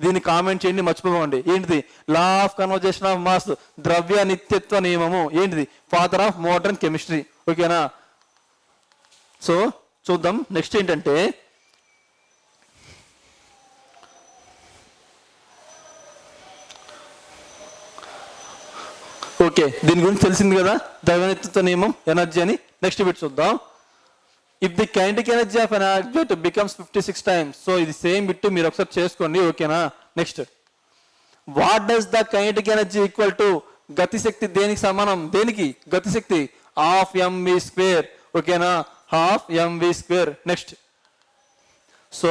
దీన్ని కామెంట్ చేయండి, మర్చిపోకండి. ఏంటిది? Law of conservation of mass, ద్రవ్య నిత్యత్వ నియమము. ఏంటిది? Father of modern chemistry. ఓకేనా? సో చూద్దాం. నెక్స్ట్ ఏంటంటే ఓకే, దీని గురించి తెలిసింది కదా, ద్రవ్య నిత్యత్వ నియమం, ఎనర్జీ అని. నెక్స్ట్ బిట్ చూద్దాం. If the kinetic energy of an object becomes 56 times. So ఇది సేమ్ బిట్, మీరు ఒకసారి చేసుకోండి. ఓకేనా? Next, what does the kinetic energy equal to? గతిశక్తి దేనికి సమానం? గతిశక్తి హాఫ్ mv². ఓకేనా? Half mv². నెక్స్ట్, సో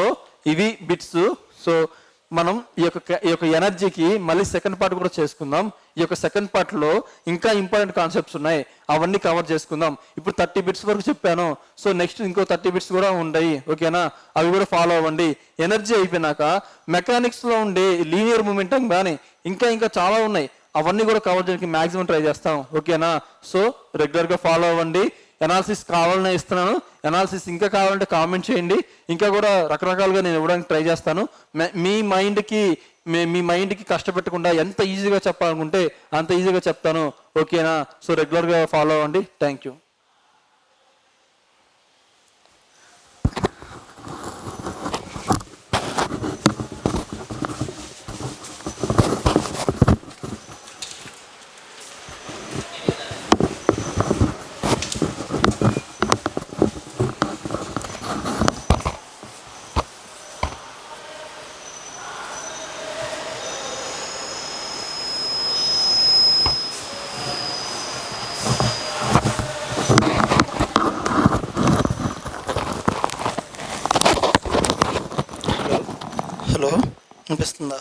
ఇవి బిట్స్. సో మనం ఈ యొక్క ఎనర్జీకి మళ్ళీ సెకండ్ పార్ట్ కూడా చేసుకుందాం. ఈ యొక్క సెకండ్ పార్ట్ లో ఇంకా ఇంపార్టెంట్ కాన్సెప్ట్స్ ఉన్నాయి, అవన్నీ కవర్ చేసుకుందాం. ఇప్పుడు 30 బిట్స్ వరకు చెప్పాను. సో నెక్స్ట్ ఇంకో 30 బిట్స్ కూడా ఉన్నాయి. ఓకేనా? అవి కూడా ఫాలో అవ్వండి. ఎనర్జీ అయిపోయినాక మెకానిక్స్ లో ఉండే లీనియర్ మూమెంటం కానీ ఇంకా చాలా ఉన్నాయి, అవన్నీ కూడా కవర్ చేయడానికి మాక్సిమం ట్రై చేస్తాం. ఓకేనా? సో రెగ్యులర్ గా ఫాలో అవ్వండి. ఎనాలిసిస్ కావాలనే ఇస్తున్నాను. ఎనాలిసిస్ ఇంకా కావాలంటే కామెంట్ చేయండి, ఇంకా కూడా రకరకాలుగా నేను ఇవ్వడానికి ట్రై చేస్తాను. మీ మైండ్కి కష్టపెట్టకుండా ఎంత ఈజీగా చెప్పాలనుకుంటే అంత ఈజీగా చెప్తాను. ఓకేనా? సో రెగ్యులర్గా ఫాలో అవ్వండి. Thank you.
హలో, వినిపిస్తుందా?